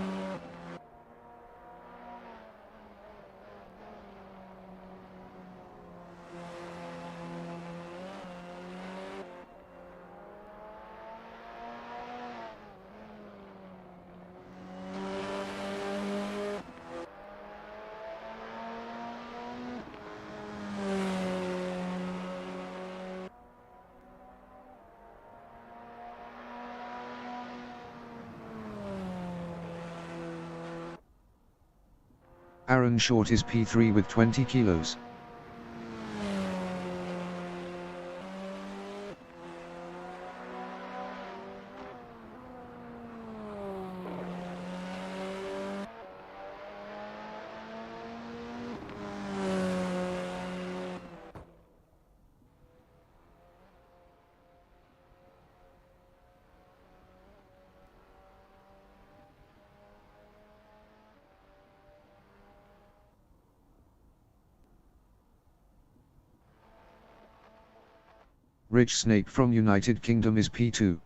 Aaron Short is P3 with 20 kilos. Rich Snape from United Kingdom is P2.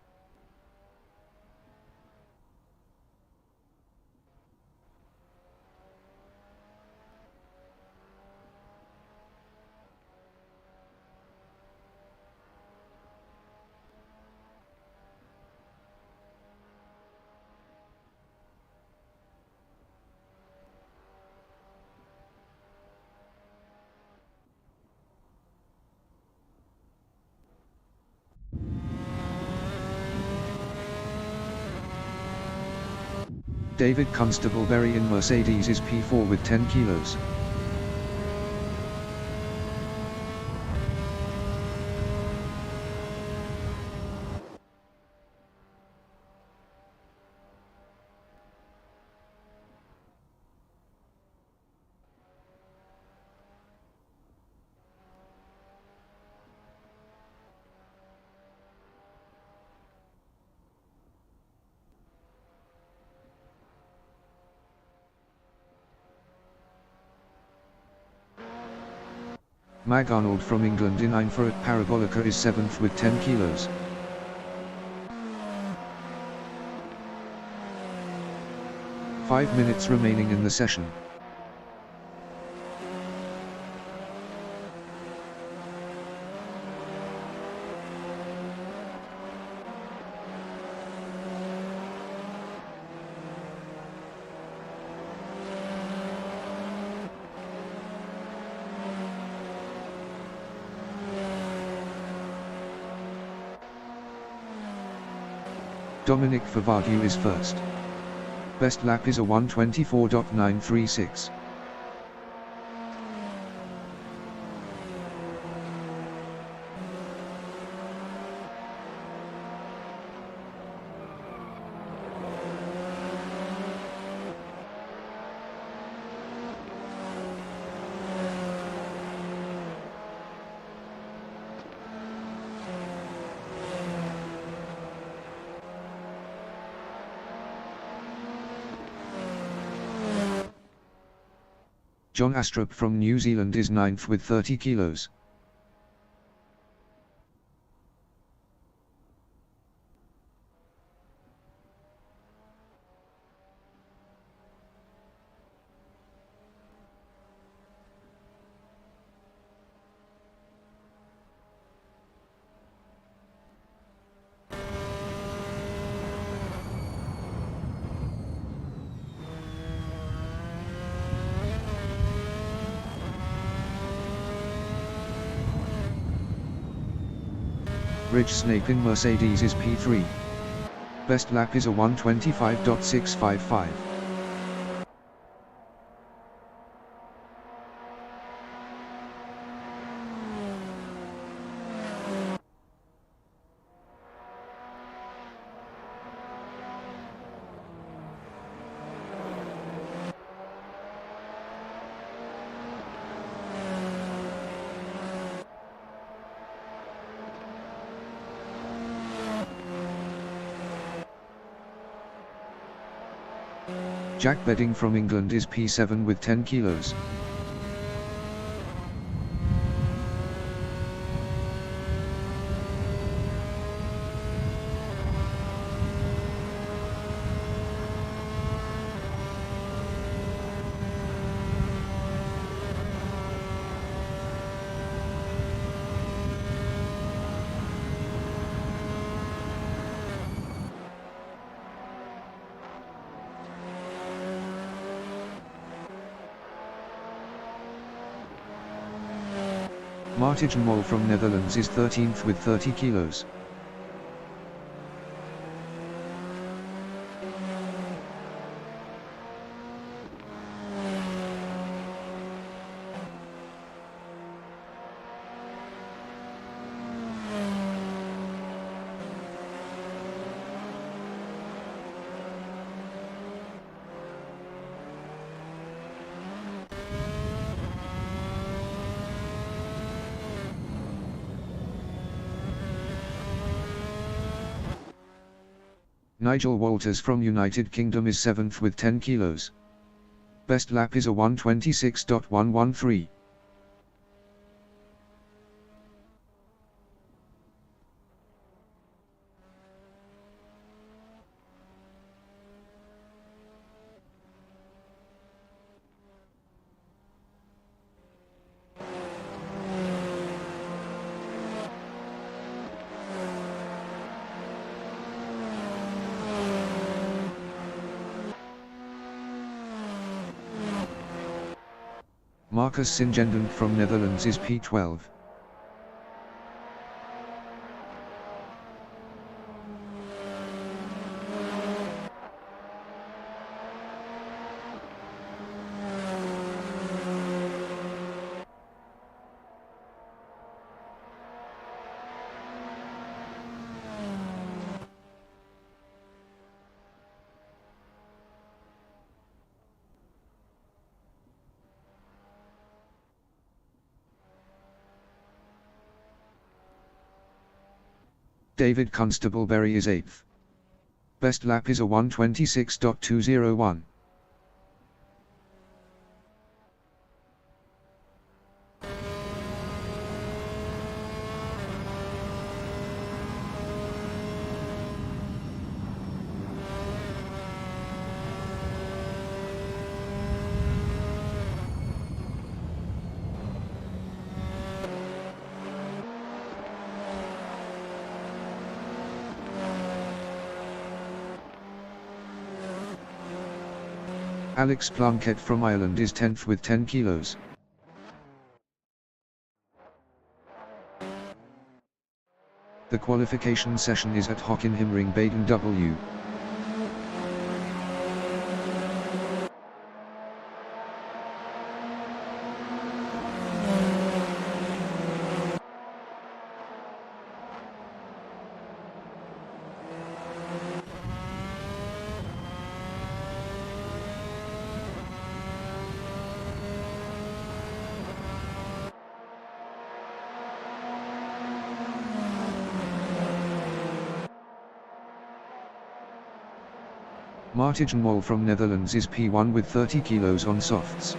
David Constableberry in Mercedes is P4 with 10 kilos. Mag Arnold from England in Einfer at Parabolica is 7th with 10 kilos. Five minutes remaining in the session. Dominic Favagyu is first. Best lap is a 1:24.936. John Astrup from New Zealand is 9th with 30 kilos. Bridge Snape in Mercedes is P3. Best lap is a 1:25.655. Jack Bedding from England is P7 with 10 kilos. Martijn Mol from Netherlands is 13th with 30 kilos. Nigel Walters from United Kingdom is 7th with 10 kilos. Best lap is a 1:26.113. Marcus Singenden from Netherlands is P12. David Constableberry is 8th. Best lap is a 1:26.201. Alex Plunkett from Ireland is 10th with 10 kilos. The qualification session is at Hockenheimring, Baden-W. Martijn Mol from Netherlands is P1 with 30 kilos on softs.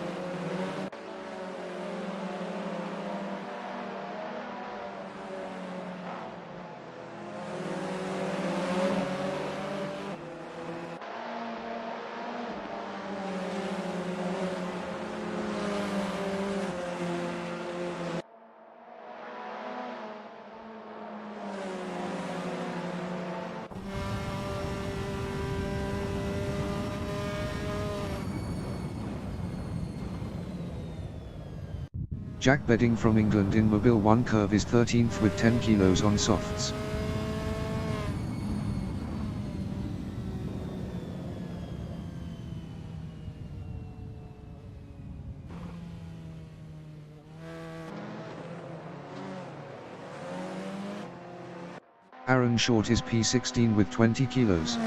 Jack Bedding from England in Mobile 1 curve is 13th with 10 kilos on softs. Aaron Short is P16 with 20 kilos.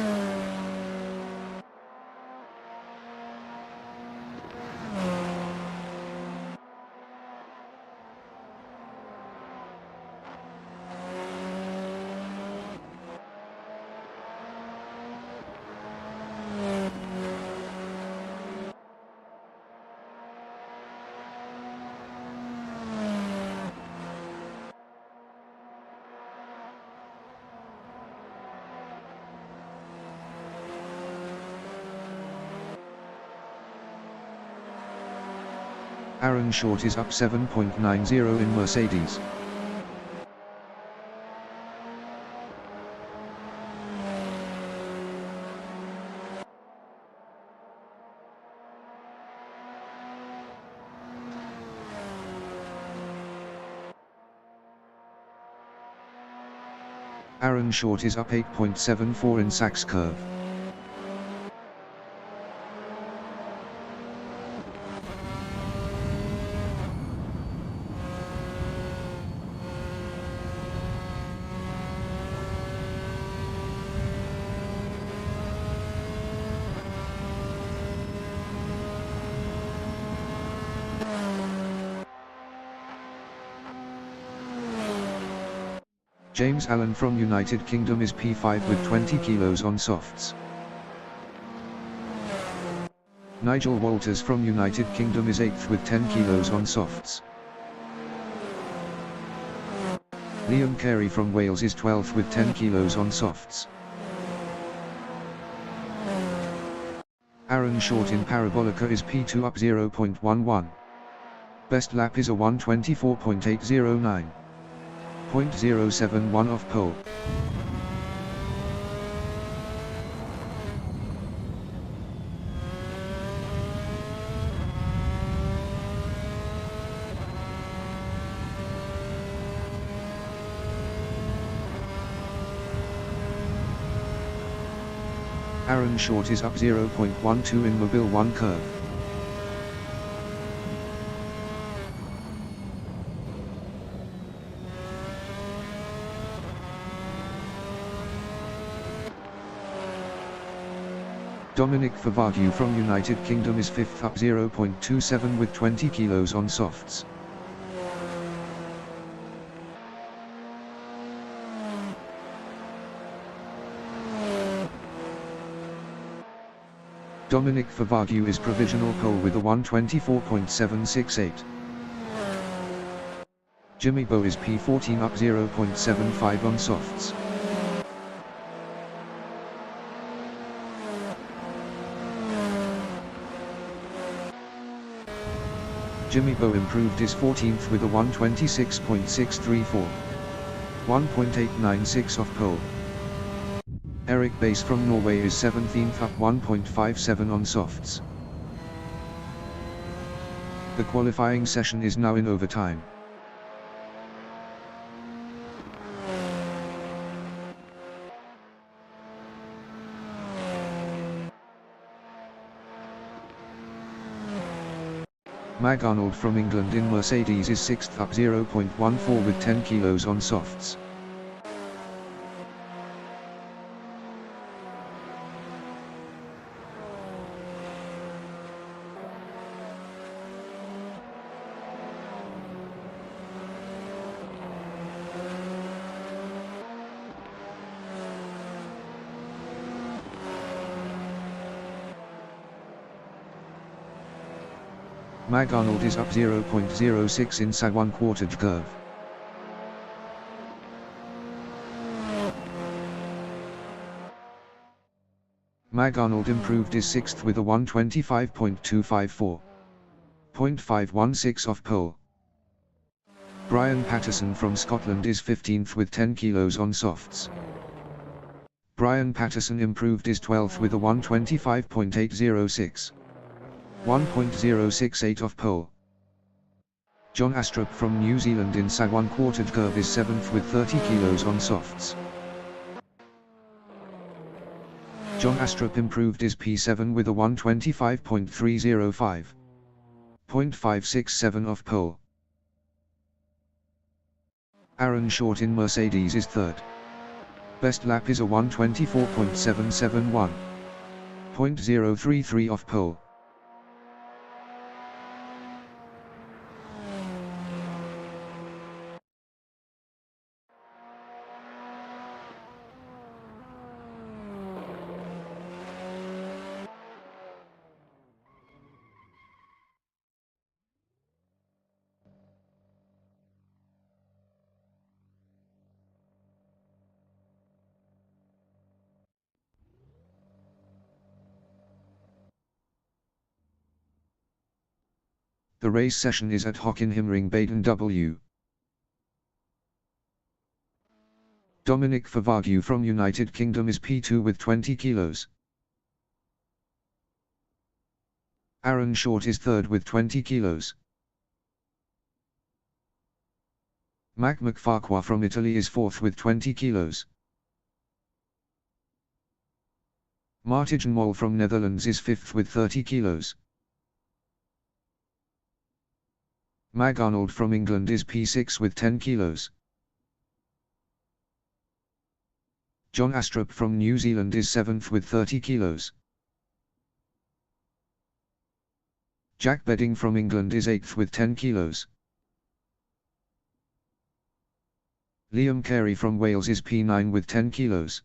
Aaron Short is up 7.90 in Mercedes. Aaron Short is up 8.74 in Sachs curve. James Allen from United Kingdom is P5 with 20 kilos on softs. Nigel Walters from United Kingdom is 8th with 10 kilos on softs. Liam Carey from Wales is 12th with 10 kilos on softs. Aaron Short in Parabolica is P2 up 0.11. Best lap is a 1:24.809. 0.071 off pole. Aaron Short is up 0.12 in Mobile 1 curve. Dominic Favagyu from United Kingdom is 5th up 0.27 with 20 kilos on softs. Dominic Favagyu is provisional pole with a 1:24.768. Jimmy Bowe is P14 up 0.75 on softs. Jimmy Bowe improved his 14th with a 1:26.634. 1.896 off pole. Eric Bass from Norway is 17th up 1.57 on softs. The qualifying session is now in overtime. Mag Arnold from England in Mercedes is 6th up 0.14 with 10 kilos on softs. Mag Arnold is up 0.06 inside 1/4 curve. Mag Arnold improved his 6th with a 1:25.254. 0.516 off pole. Brian Patterson from Scotland is 15th with 10 kilos on softs. Brian Patterson improved his 12th with a 1:25.806. 1.068 off pole. John Astrup from New Zealand in side 1/4 curve is 7th with 30 kilos on softs. John Astrup improved his P7 with a 1:25.305. 0.567 off pole. Aaron Short in Mercedes is 3rd. Best lap is a 1:24.771. 0.033 off pole. The race session is at Hockenheimring, Baden W. Dominic Favagyu from United Kingdom is P2 with 20 kilos. Aaron Short is third with 20 kilos. Mac McFarquhar from Italy is fourth with 20 kilos. Martijn Mol from Netherlands is fifth with 30 kilos. Mag Arnold from England is P6 with 10 kilos. John Astrup from New Zealand is 7th with 30 kilos. Jack Bedding from England is 8th with 10 kilos. Liam Carey from Wales is P9 with 10 kilos.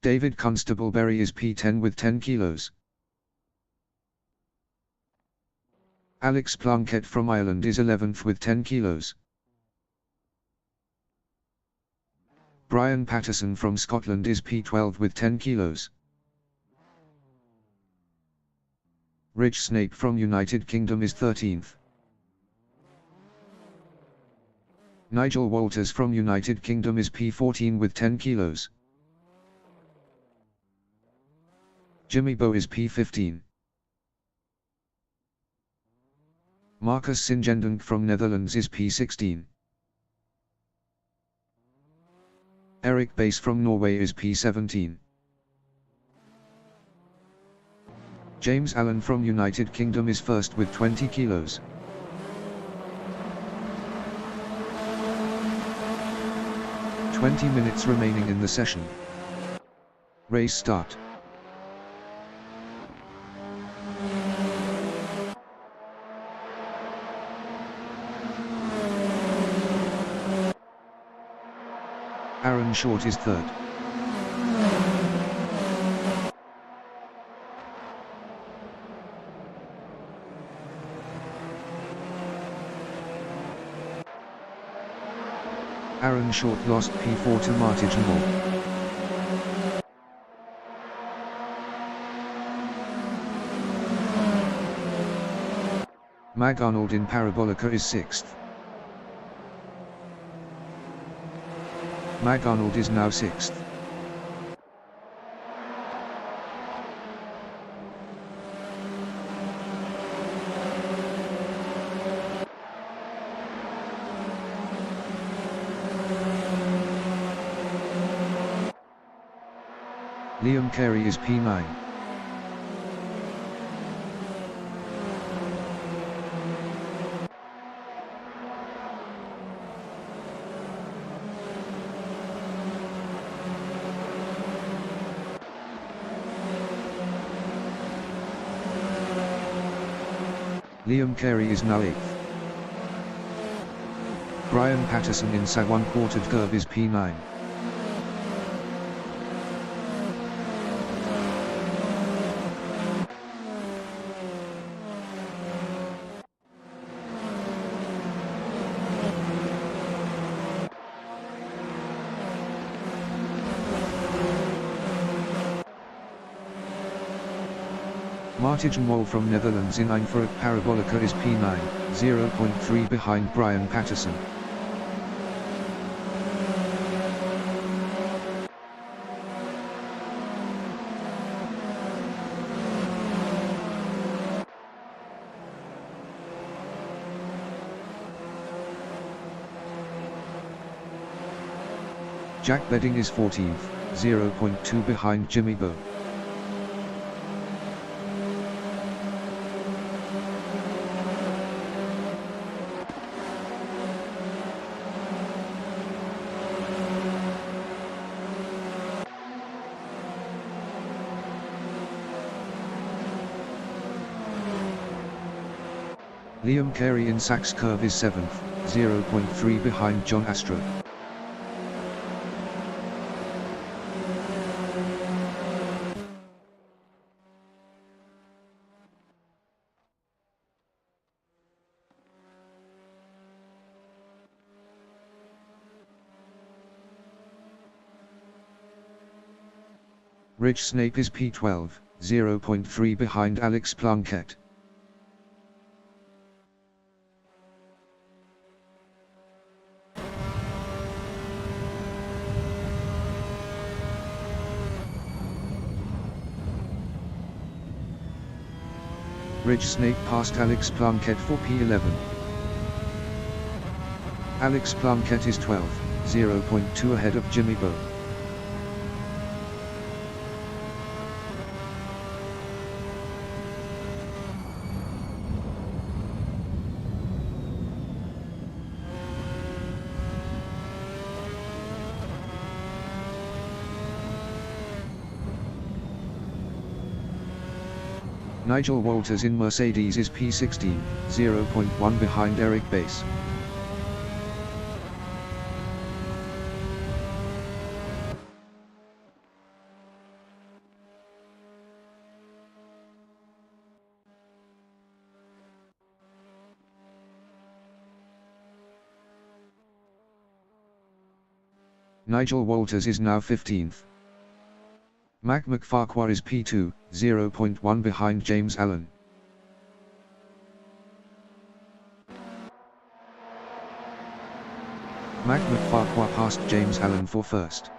David Constable-Berry is P10 with 10 kilos. Alex Plunkett from Ireland is 11th with 10 kilos. Brian Patterson from Scotland is P12 with 10 kilos. Rich Snape from United Kingdom is 13th. Nigel Walters from United Kingdom is P14 with 10 kilos. Jimmy Bowe is P15. Marcus Singendunk from Netherlands is P16. Eric Bass from Norway is P17. James Allen from United Kingdom is first with 20 kilos. "20 minutes remaining in the session. Race start. Aaron Short is third. Aaron Short lost P4 to Martijn Mol. Mag Arnold in Parabolica is 6th. Mag Arnold is now 6th. Liam Carey is P9. Liam Carey is now 8th. Brian Patterson in Sa1 quartered curve is P9. Martijn Mol from Netherlands in Eindhoven Parabolica is P9, 0.3 behind Brian Patterson. Jack Bedding is 14th, 0.2 behind Jimmy Bowe. Liam Carey in Sachs curve is 7th, 0.3 behind John Astro. Rich Snape is P12, 0.3 behind Alex Plunkett. Rich Snape passed Alex Plunkett for P11. Alex Plunkett is 12th, 0.2 ahead of Jimmy Bowe. Nigel Walters in Mercedes is P16, 0.1 behind Eric Bass. Nigel Walters is now 15th. Mac McFarquhar is P2, 0.1 behind James Allen. Mac McFarquhar passed James Allen for first.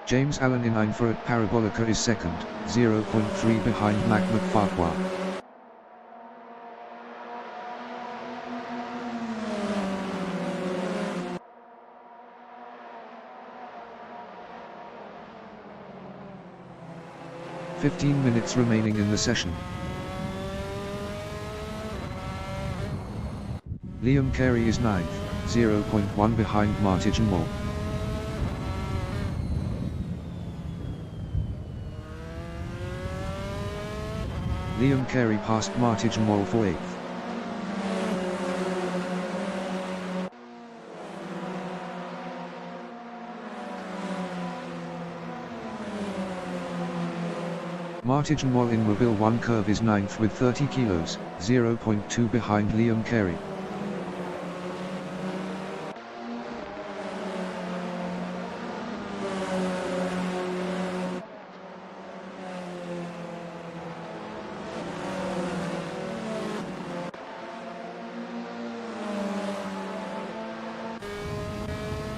James Allen in 9th at Parabolica is second, 0.3 behind Mac McFarquhar. "15 minutes remaining in the session. Liam Carey is 9th, 0.1 behind Martin Moore. Liam Carey passed Martin Moore for 8th. Martin Moore in Mobile 1 curve is 9th with 30 kilos, 0.2 behind Liam Carey.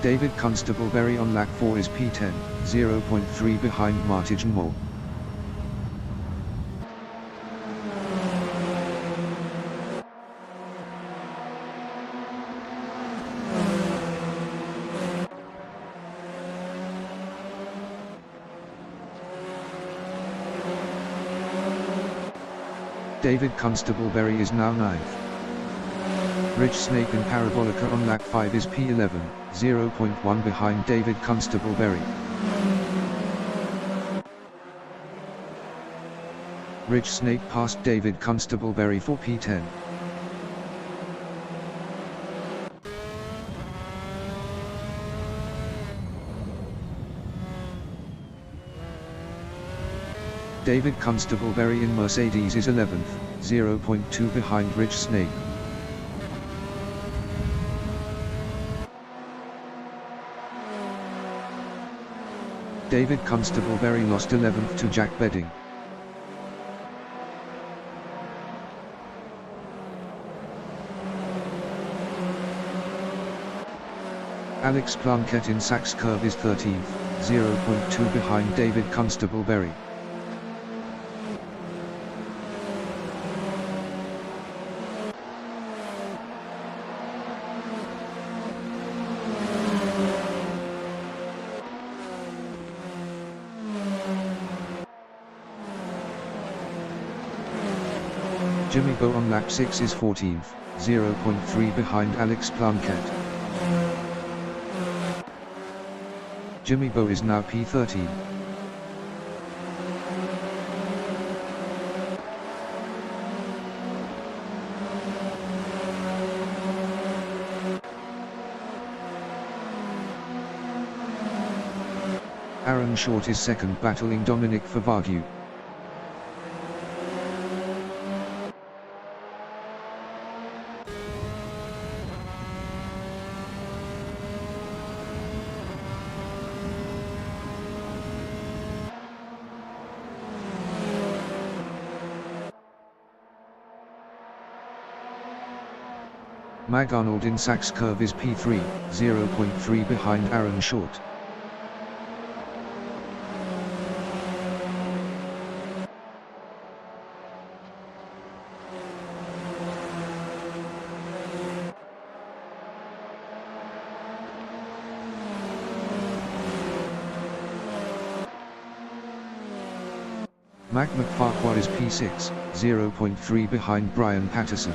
David Constableberry on lap 4 is P10, 0.3 behind Martin Moore. David Constableberry is now 9th. Rich Snape in Parabolica on lap 5 is P11, 0.1 behind David Constableberry. Rich Snape passed David Constableberry for P10. David Constableberry in Mercedes is 11th, 0.2 behind Rich Snape. David Constableberry lost 11th to Jack Bedding. Alex Plunkett in Sachs curve is 13th, 0.2 behind David Constableberry. Jimmy Bowe on lap 6 is 14th, 0.3 behind Alex Plunkett. Jimmy Bo is now P13. Aaron Short is second, battling Dominic Favagyu. Mag Arnold in Sachs Curve is P3, 0.3 behind Aaron Short. Mac McFarquhar is P6, 0.3 behind Brian Patterson.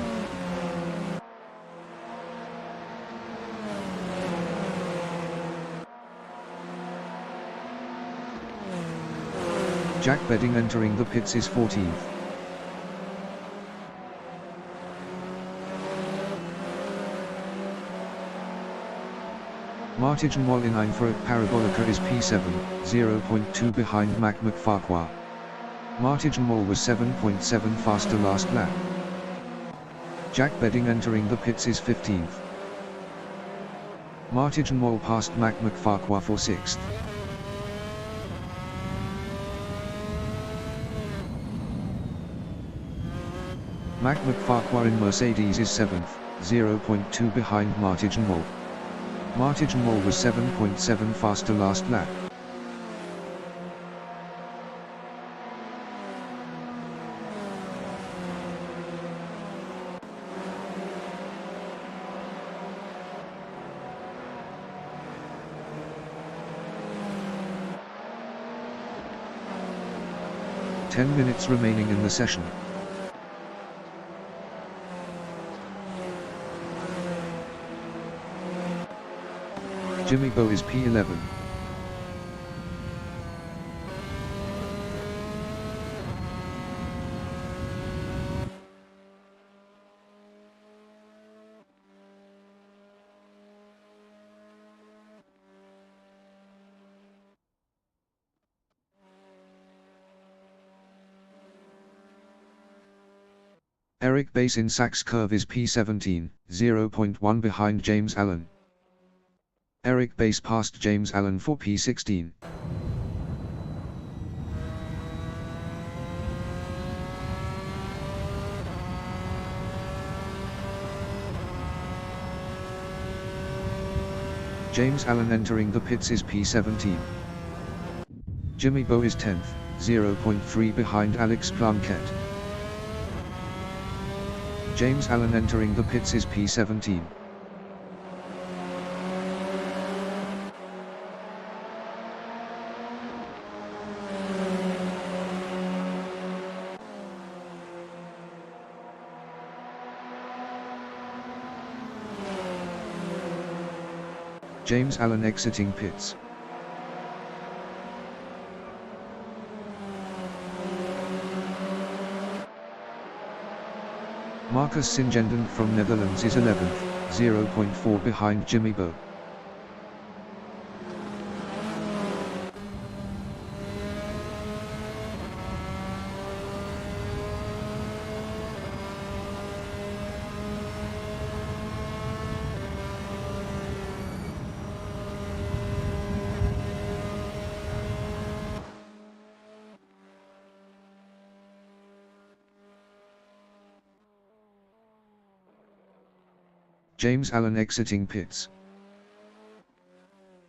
Jack Bedding entering the pits is 14th. Martin Moll in Einfurt Parabolica is P7, 0.2 behind Mac McFarquhar. Martin Moll was 7.7 faster last lap. Jack Bedding entering the pits is 15th. Martin Moll passed Mac McFarquhar for 6th. Mac McFarquhar in Mercedes is 7th, 0.2 behind Martin Moll. Martin Moll was 7.7 faster last lap. Ten minutes remaining in the session. Jimmy Bo is P11. Eric Bass in Sachs Curve is P17, 0.1 behind James Allen. Eric Bass passed James Allen for P16. James Allen entering the pits is P17. Jimmy Bo is 10th, 0.3 behind Alex Planquet. James Allen entering the pits is P17. James Allen exiting pits. Marcus Singenden from Netherlands is 11th, 0.4 behind Jimmy Bo. James Allen exiting pits.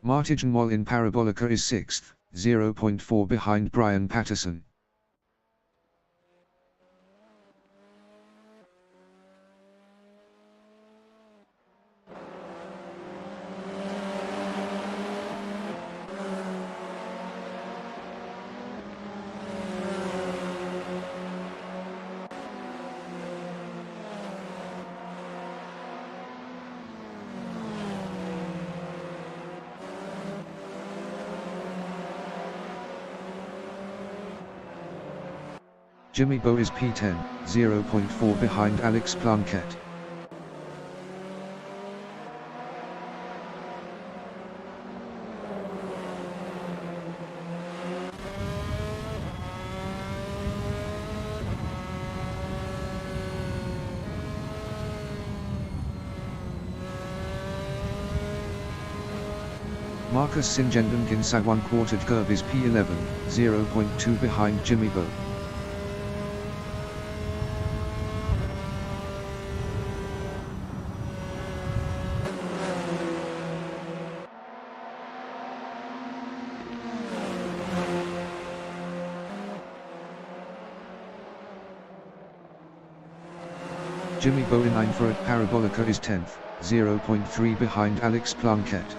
Martin Moll in Parabolica is 6th, 0.4 behind Brian Patterson. Jimmy Bo is P10, 0.4 behind Alex Plunkett. Marcus Singendon Ginsa 1/4 curve is P11, 0.2 behind Jimmy Bo. Jimmy Bo in 9 for at Parabolica is 10th, 0.3 behind Alex Plunkett.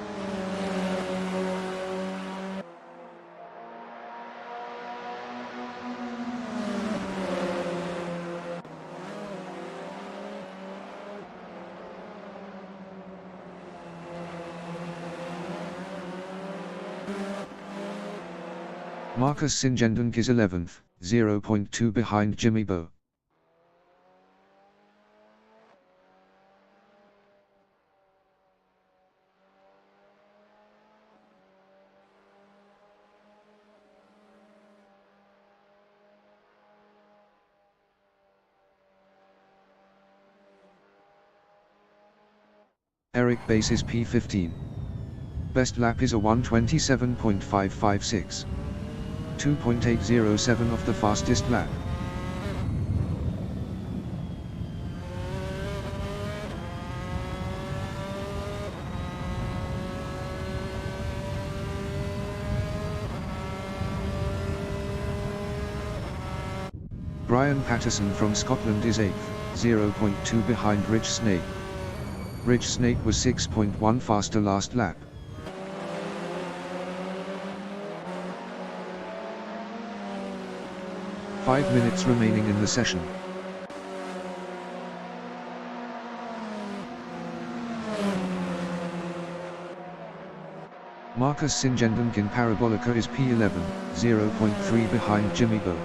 Marcus Singendon is 11th, 0.2 behind Jimmy Bo. Eric Bass is P15. Best lap is a 1:27.556. 2.807 of the fastest lap. Brian Patterson from Scotland is 8th, 0.2 behind Rich Snake. Rich Snake was 6.1 faster last lap. Five minutes remaining in the session. Marcus Singendon in Parabolica is P11, 0.3 behind Jimmy Bo.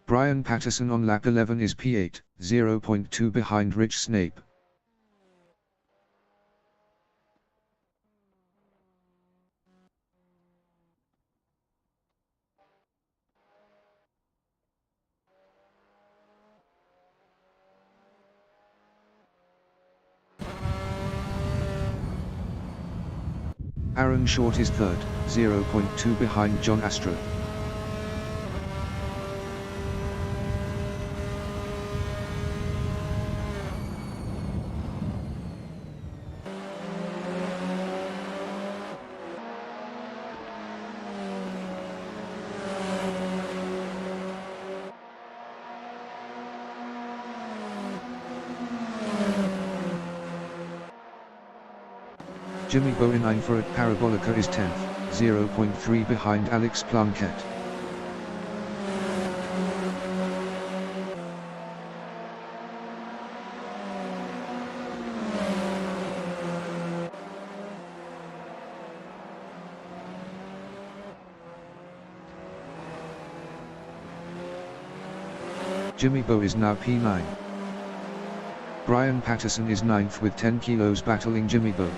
Brian Patterson on lap 11 is P8, 0.2 behind Rich Snape. Aaron Short is third, 0.2 behind John Astro. Jimmy Bo in 9 for at Parabolica is 10th, 0.3 behind Alex Plunkett. Jimmy Bo is now P9. Brian Patterson is 9th with 10 kilos battling Jimmy Bo.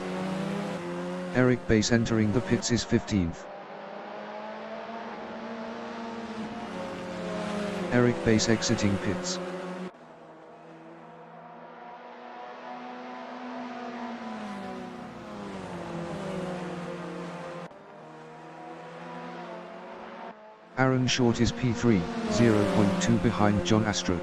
Eric Bass entering the pits is 15th. Eric Bass exiting pits. Aaron Short is P3, 0.2 behind John Astro.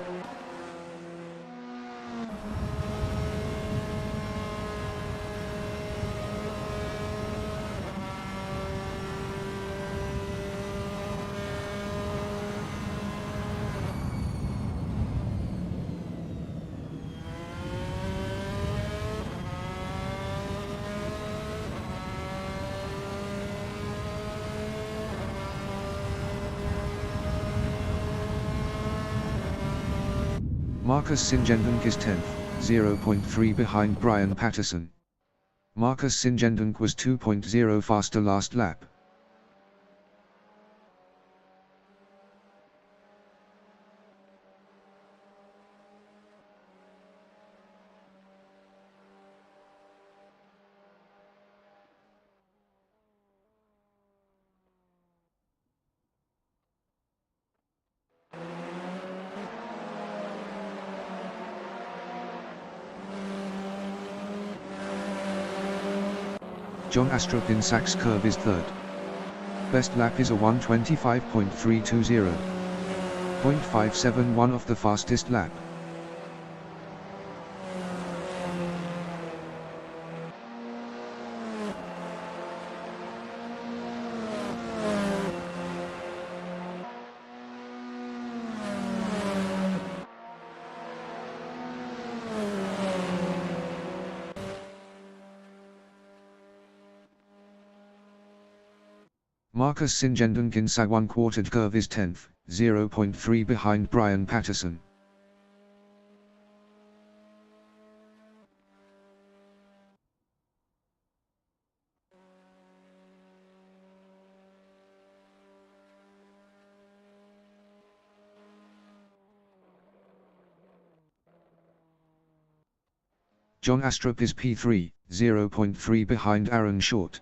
Marcus Singendunk is 10th, 0.3 behind Brian Patterson. Marcus Singendunk was 2.0 faster last lap. John Astrup in Sachs curve is 3rd. Best lap is a 1:25.320. 0.571 of the fastest lap. Marcus Singendunk in Sa 1/4 curve is 10th, 0.3 behind Brian Patterson. John Astrup is P3, 0.3 behind Aaron Short.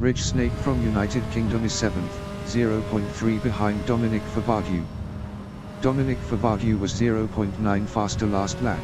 Rich Snake from United Kingdom is 7th, 0.3 behind Dominic Fabadu. Dominic Fabadu was 0.9 faster last lap.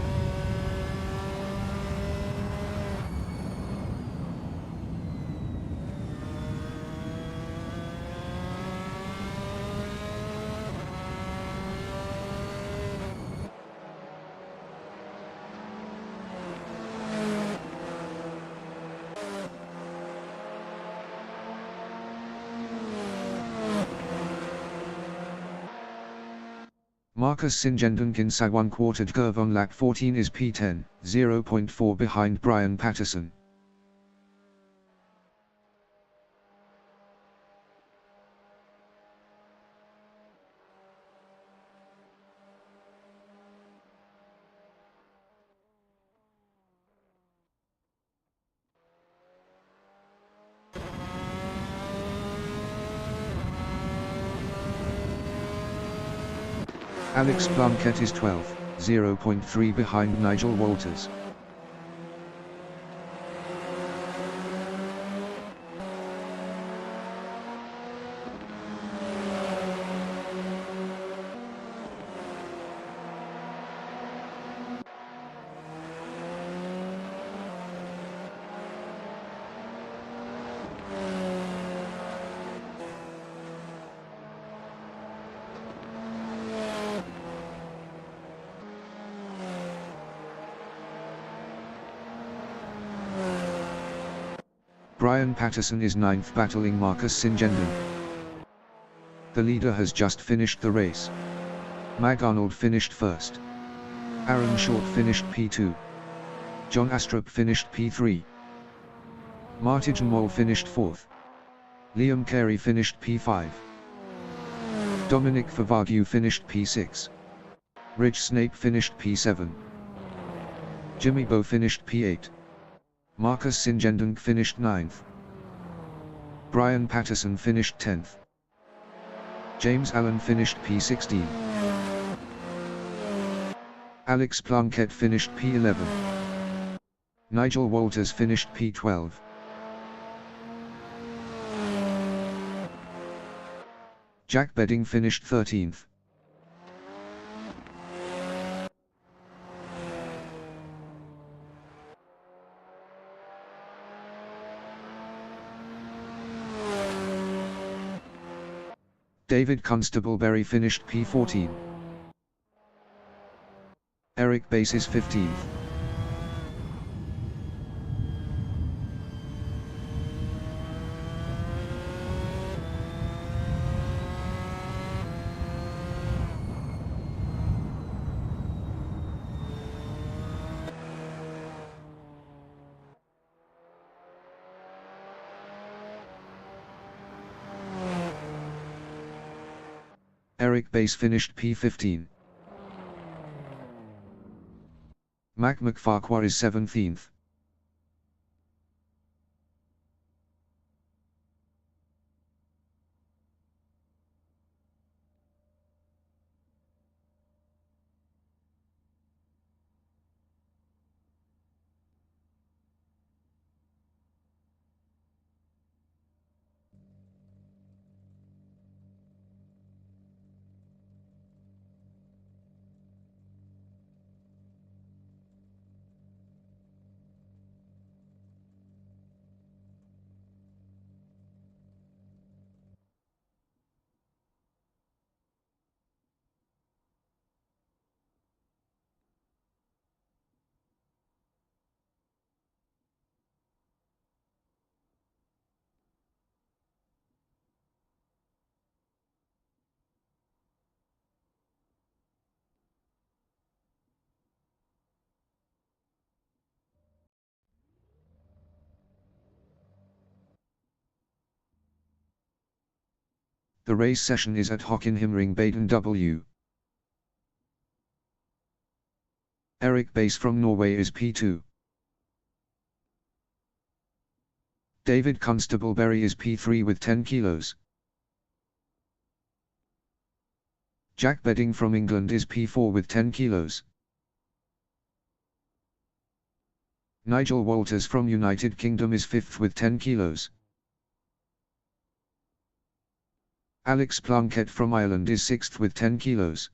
Marcus Singendunk in Sa 1/4 curve on lap 14 is P10, 0.4 behind Brian Patterson. Alex Plunkett is 12th, 0.3 behind Nigel Walters. Brian Patterson is 9th battling Marcus Singendunk. The leader has just finished the race. Mag Arnold finished 1st. Aaron Short finished P2. John Astrup finished P3. Martin Moll finished 4th. Liam Carey finished P5. Dominic Fabadu finished P6. Rich Snape finished P7. Jimmy Bowe finished P8. Marcus Singendunk finished 9th. Brian Patterson finished 10th. James Allen finished P16. Alex Plunkett finished P11. Nigel Walters finished P12. Jack Bedding finished 13th. David Constableberry finished P14. Eric Bass is 15th. Eric Bass finished P15. Mac McFarquhar is 17th. The race session is at Hockenheimring, Baden W. Eric Bass from Norway is P2. David Constableberry is P3 with 10 kilos. Jack Bedding from England is P4 with 10 kilos. Nigel Walters from United Kingdom is 5th with 10 kilos. Alex Plunkett from Ireland is 6th with 10 kilos.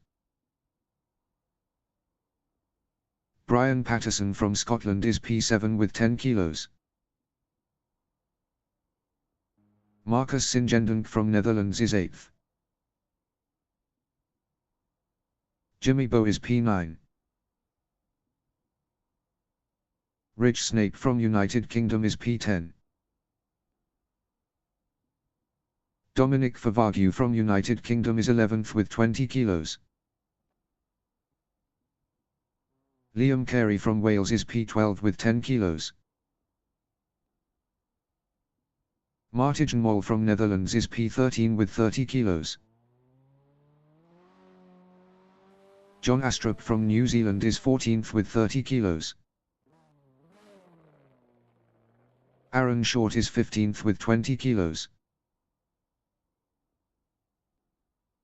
Brian Patterson from Scotland is P7 with 10 kilos. Marcus Singendonk from Netherlands is 8th. Jimmy Bowe is P9. Rich Snape from United Kingdom is P10. Dominic Favagyu from United Kingdom is 11th with 20 kilos. Liam Carey from Wales is P12 with 10 kilos. Martijn Mol from Netherlands is P13 with 30 kilos. John Astrup from New Zealand is 14th with 30 kilos. Aaron Short is 15th with 20 kilos.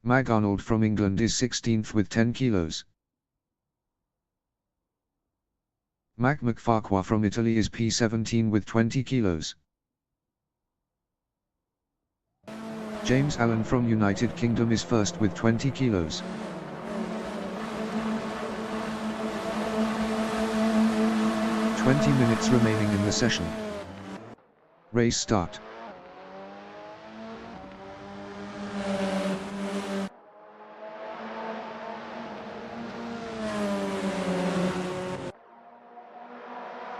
Mag Arnold from England is 16th with 10 kilos. Mac McFarquhar from Italy is P17 with 20 kilos. James Allen from United Kingdom is 1st with 20 kilos. "20 minutes remaining in the session. Race start.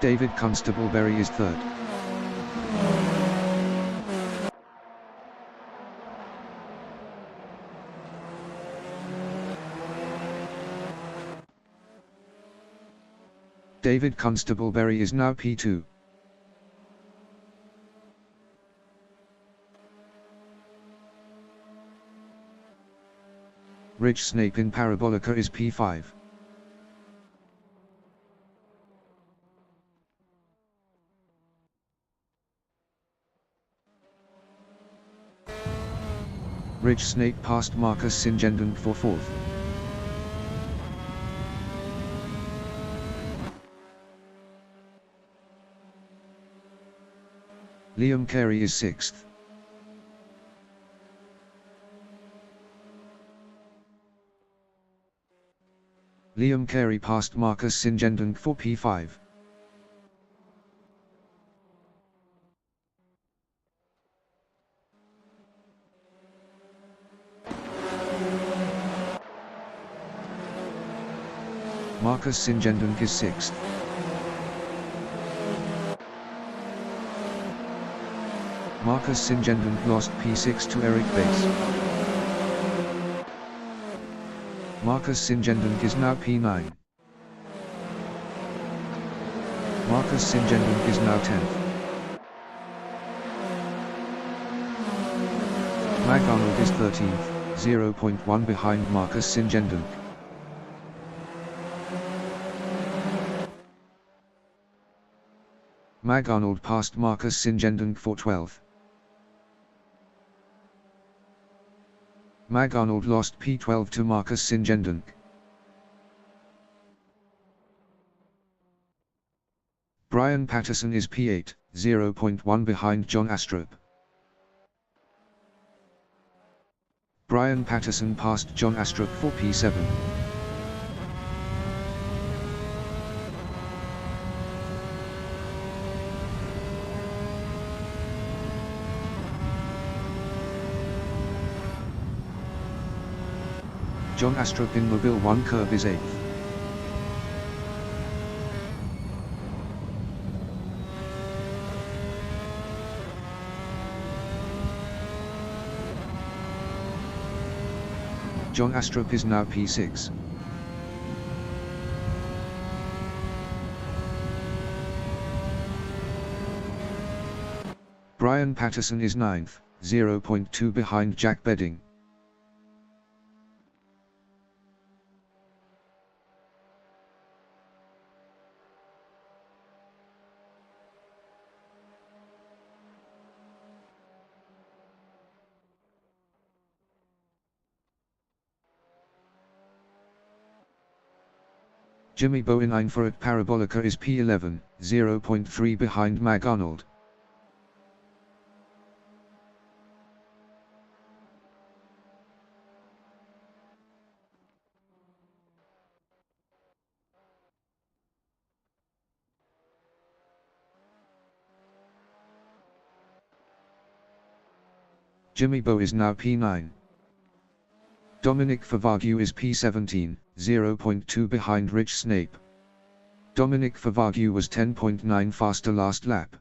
David Constableberry is 3rd. David Constableberry is now P2. Rich Snape in Parabolica is P5. Rich Snape passed Marcus Singendonk for 4th. Liam Carey is 6th. Liam Carey passed Marcus Singendonk for P5. Marcus Singendonk is 6th. Marcus Singendonk lost P6 to Eric Bass. Marcus Singendonk is now P9. Marcus Singendonk is now 10th. Mag Arnold is 13th, 0.1 behind Marcus Singendunk. Mag Arnold passed Marcus Singendunk for 12th. Mag Arnold lost P12 to Marcus Singendunk. Brian Patterson is P8, 0.1 behind John Astrup. Brian Patterson passed John Astrup for P7. John Astrup in Mobile 1 curve is 8th. John Astrup is now P6. Brian Patterson is 9th, 0.2 behind Jack Bedding. Jimmy Bowenine for at Parabolica is P11, 0.3 behind Mag Arnold. Jimmy Bow is now P9. Dominic Favagyu is P17, 0.2 behind Rich Snape. Dominic Favagyu was 10.9 faster last lap.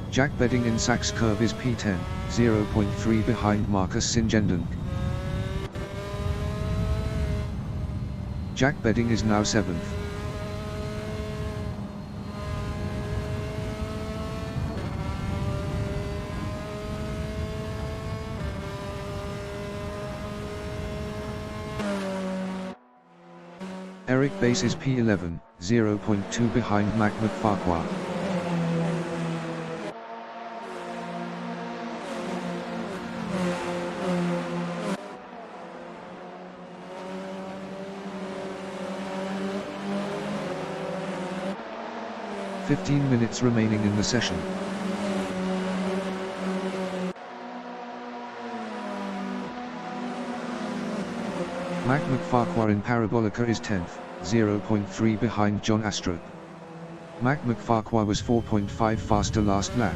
Jack Bedding in Sachs curve is P10, 0.3 behind Marcus Singendunk. Jack Bedding is now 7th. Eric Bass is P11, 0.2 behind Mac McFarquhar. "15 minutes remaining in the session." Mac McFarquhar in Parabolica is 10th, 0.3 behind John Astrup. Mac McFarquhar was 4.5 faster last lap.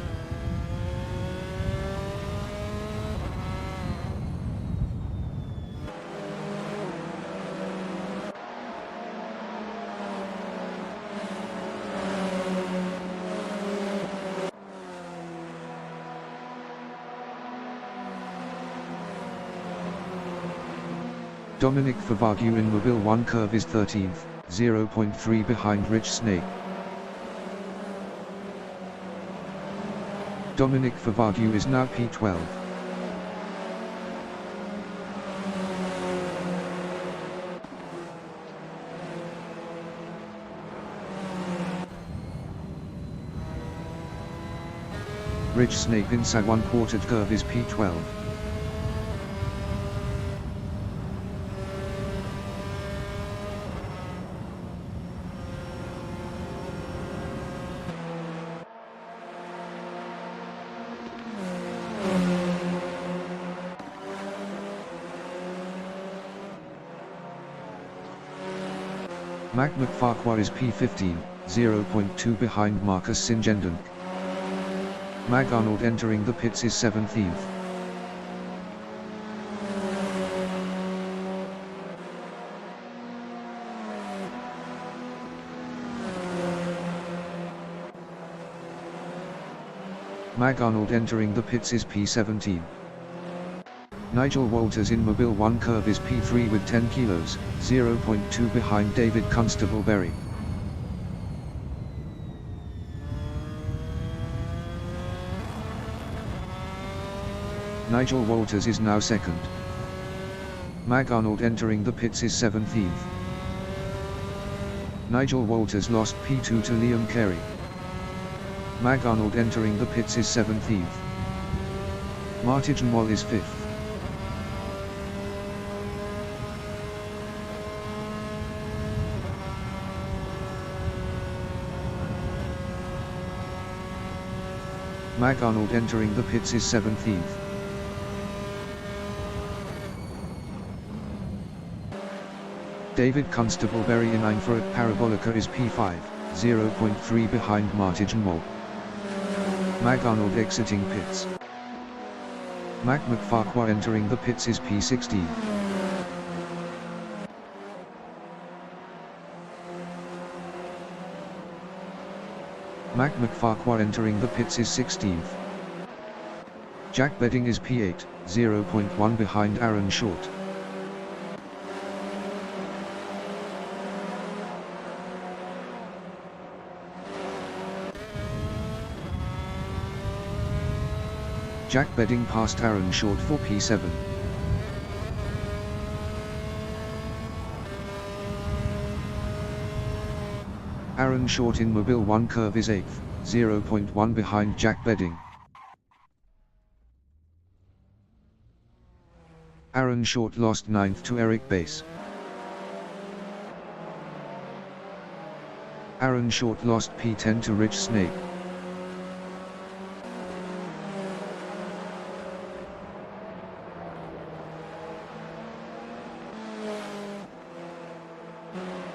Dominic Favagyu in Mobile 1 curve is 13th, 0.3 behind Rich Snake. Dominic Favagyu is now P12. Rich Snake in Sa1 quartered curve is P12. Mac McFarquhar is P15, 0.2 behind Marcus Singendunk. Mag Arnold entering the pits is 17th. Mag Arnold entering the pits is P17. Nigel Walters in Mobile 1 curve is P3 with 10 kilos, 0.2 behind David Constable-Berry. Nigel Walters is now second. Mag Arnold entering the pits is 17th. Nigel Walters lost P2 to Liam Carey. Mag Arnold entering the pits is 17th. Martin Moll is 5th. Mag Arnold entering the pits is 17th. David Constable-Berry in 9 for at Parabolica is P5, 0.3 behind Martin Moll. Mag Arnold exiting pits. Mac McFarquhar entering the pits is P16. Mac McFarquhar entering the pits is 16th. Jack Bedding is P8, 0.1 behind Aaron Short. Jack Bedding passed Aaron Short for P7. Aaron Short in Mobile 1 curve is 8th, 0.1 behind Jack Bedding. Aaron Short lost 9th to Eric Bass. Aaron Short lost P10 to Rich Snake.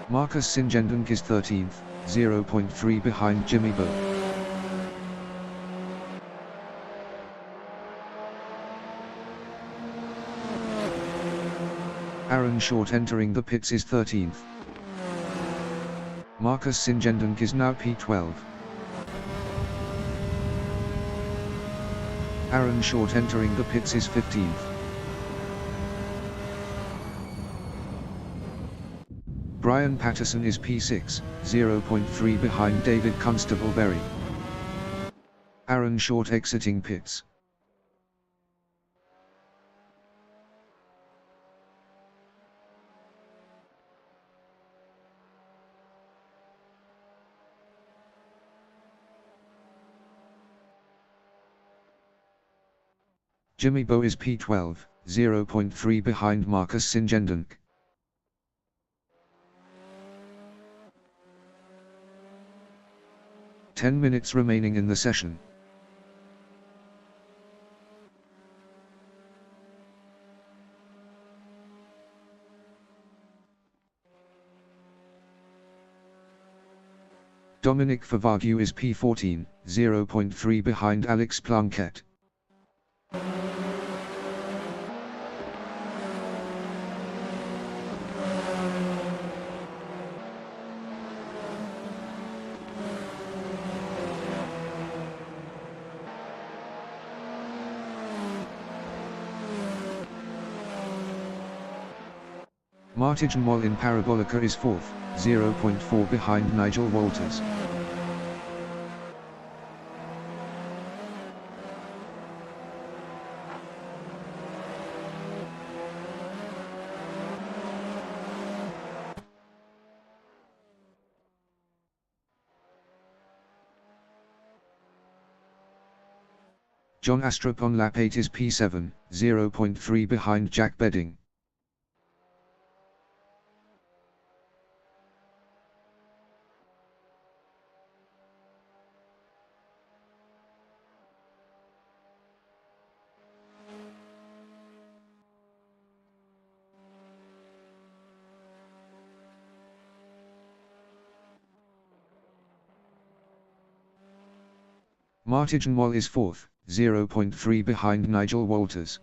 Marcus Singendunk is 13th, 0.3 behind Jimmy Bowe. Aaron Short entering the pits is 13th. Marcus Singendunk is now P12. Aaron Short entering the pits is 15th. Brian Patterson is P6, 0.3 behind David Constable-Berry. Aaron Short exiting pits. Jimmy Bowe is P12, 0.3 behind Marcus Singendunk. Ten minutes remaining in the session. Dominic Favagyu is P14, 0.3 behind Alex Plunkett. Martin Moll in Parabolica is 4th, 0.4 behind Nigel Walters. John Astrup on lap 8 is P7, 0.3 behind Jack Bedding. Martin Moll is 4th, 0.3 behind Nigel Walters.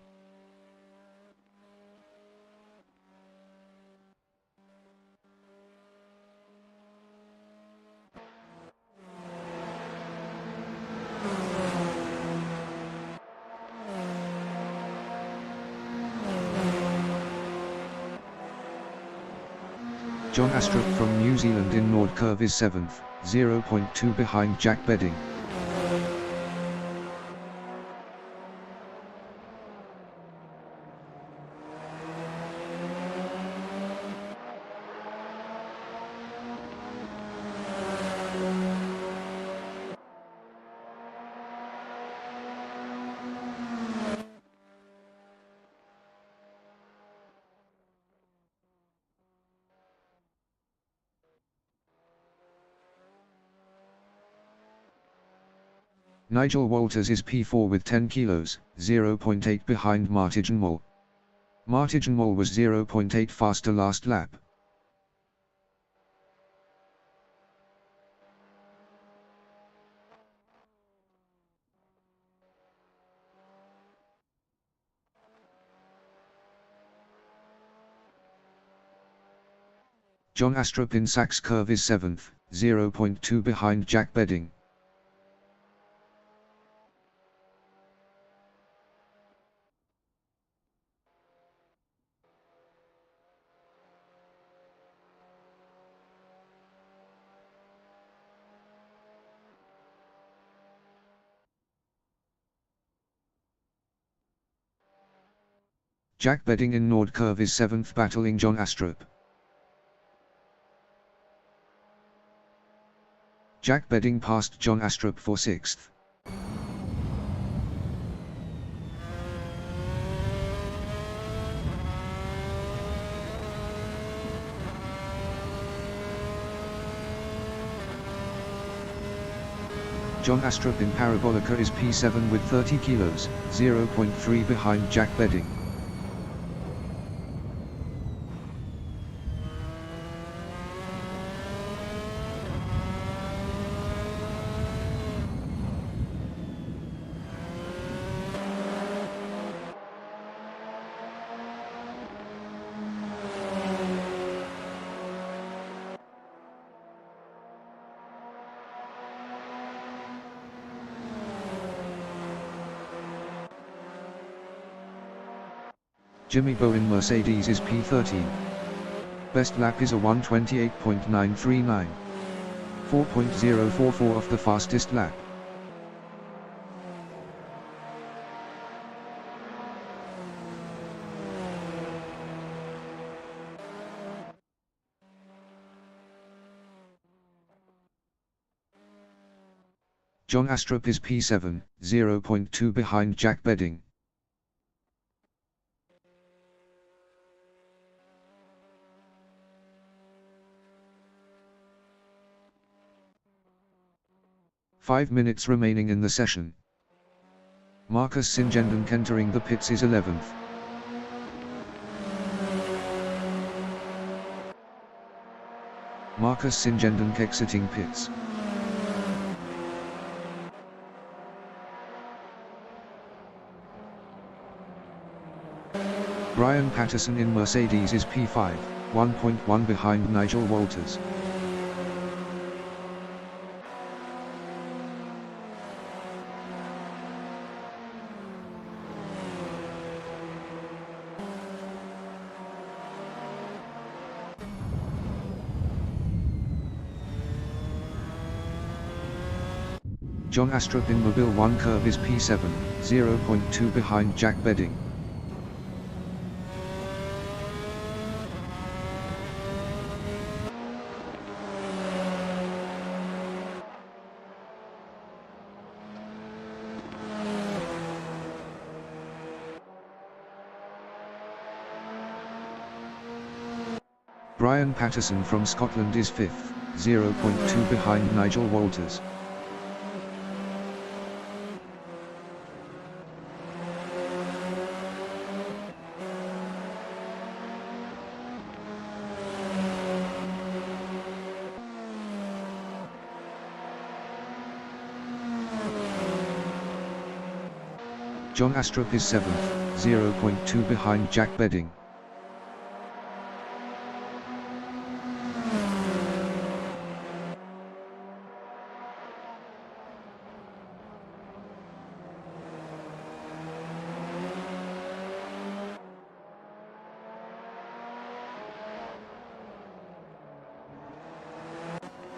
John Astrup from New Zealand in Nord Curve is 7th, 0.2 behind Jack Bedding. Nigel Walters is P4 with 10 kilos, 0.8 behind Martijn Mol. Martijn Mol was 0.8 faster last lap. John Astrup in Sachs Curve is 7th, 0.2 behind Jack Bedding. Jack Bedding in Nord Curve is 7th battling John Astrup. Jack Bedding passed John Astrup for 6th. John Astrup in Parabolica is P7 with 30 kilos, 0.3 behind Jack Bedding. Jimmy Bowe in Mercedes is P13. Best lap is a 1:28.939. 4.044 of the fastest lap. John Astrup is P7, 0.2 behind Jack Bedding. Five minutes remaining in the session. Marcus Singenden entering the pits is 11th. Marcus Singenden exiting pits. Brian Patterson in Mercedes is P5, 1.1 behind Nigel Walters. John Astrup in Mobile 1 Curve is P7, 0.2 behind Jack Bedding. Brian Patterson from Scotland is 5th, 0.2 behind Nigel Walters. John Astrup is 7th, 0.2 behind Jack Bedding.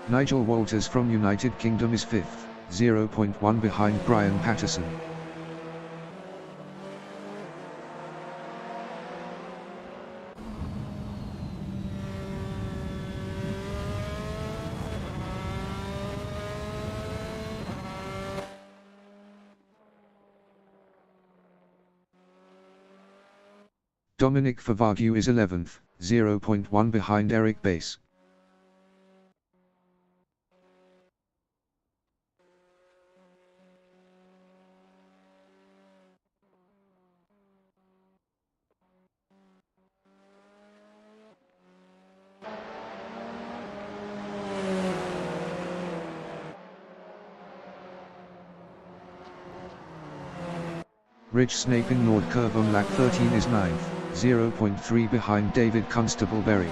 Nigel Walters from United Kingdom is 5th, 0.1 behind Brian Patterson. Dominic Favagyu is 11th, 0.1 behind Eric Bass. Rich Snape in Nord Curve on lap 13 is 9th, 0.3 behind David Constableberry.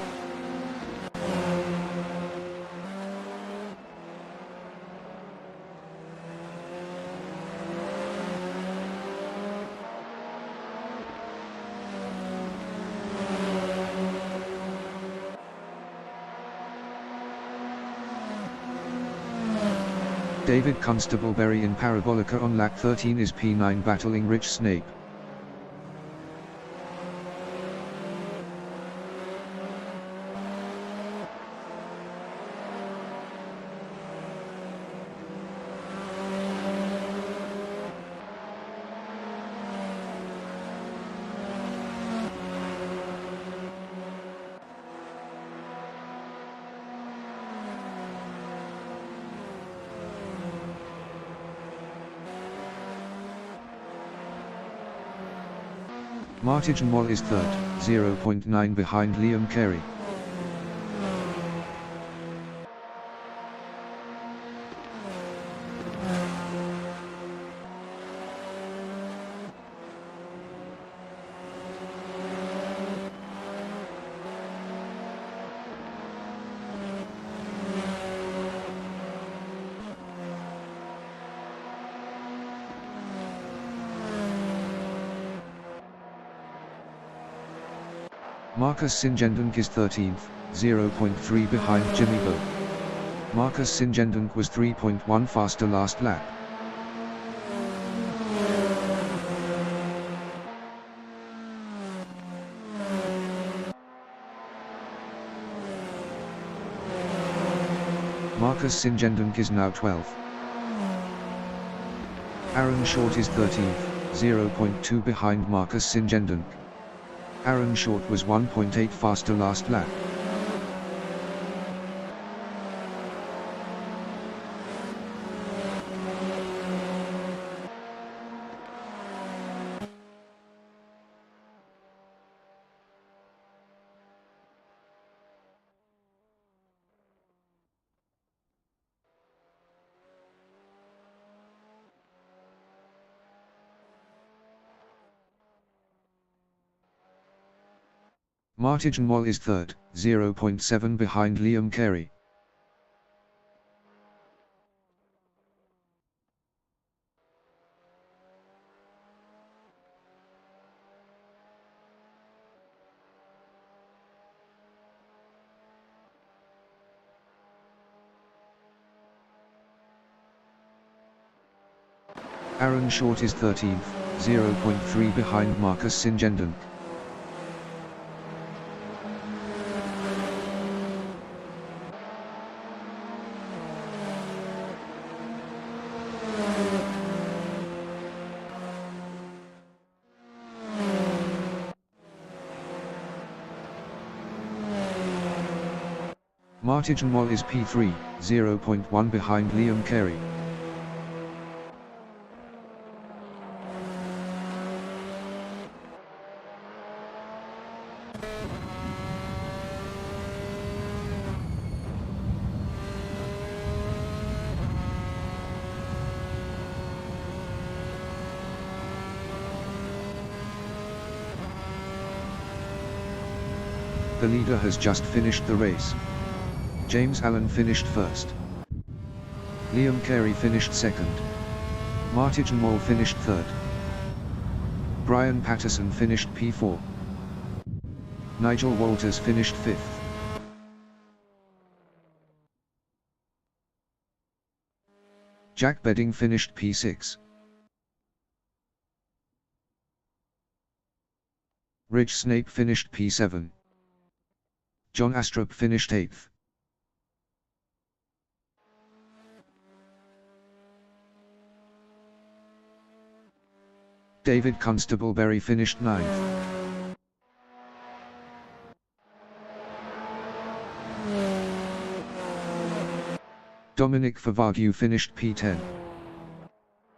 David Constableberry in Parabolica on lap 13 is P9 battling Rich Snape. Martin Moll is 3rd, 0.9 behind Liam Carey. Marcus Singendunk is 13th, 0.3 behind Jimmy Bowe. Marcus Singendunk was 3.1 faster last lap. Marcus Singendunk is now 12th. Aaron Short is 13th, 0.2 behind Marcus Singendunk. Aaron Short was 1.8 faster last lap. Martin Moll is 3rd, 0.7 behind Liam Carey. Aaron Short is 13th, 0.3 behind Marcus Singendunk. Martin Moll is P3, 0.1 behind Liam Carey. The leader has just finished the race. James Allen finished first. Liam Carey finished second. Martin Moll finished third. Brian Patterson finished P4. Nigel Walters finished fifth. Jack Bedding finished P6. Ridge Snape finished P7. John Astrup finished 8th. David Constableberry finished 9th. Dominic Favagyu finished P10.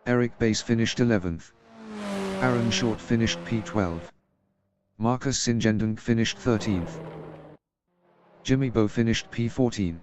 Eric Bass finished 11th. Aaron Short finished P12. Marcus Singendunk finished 13th. Jimmy Bowe finished P14.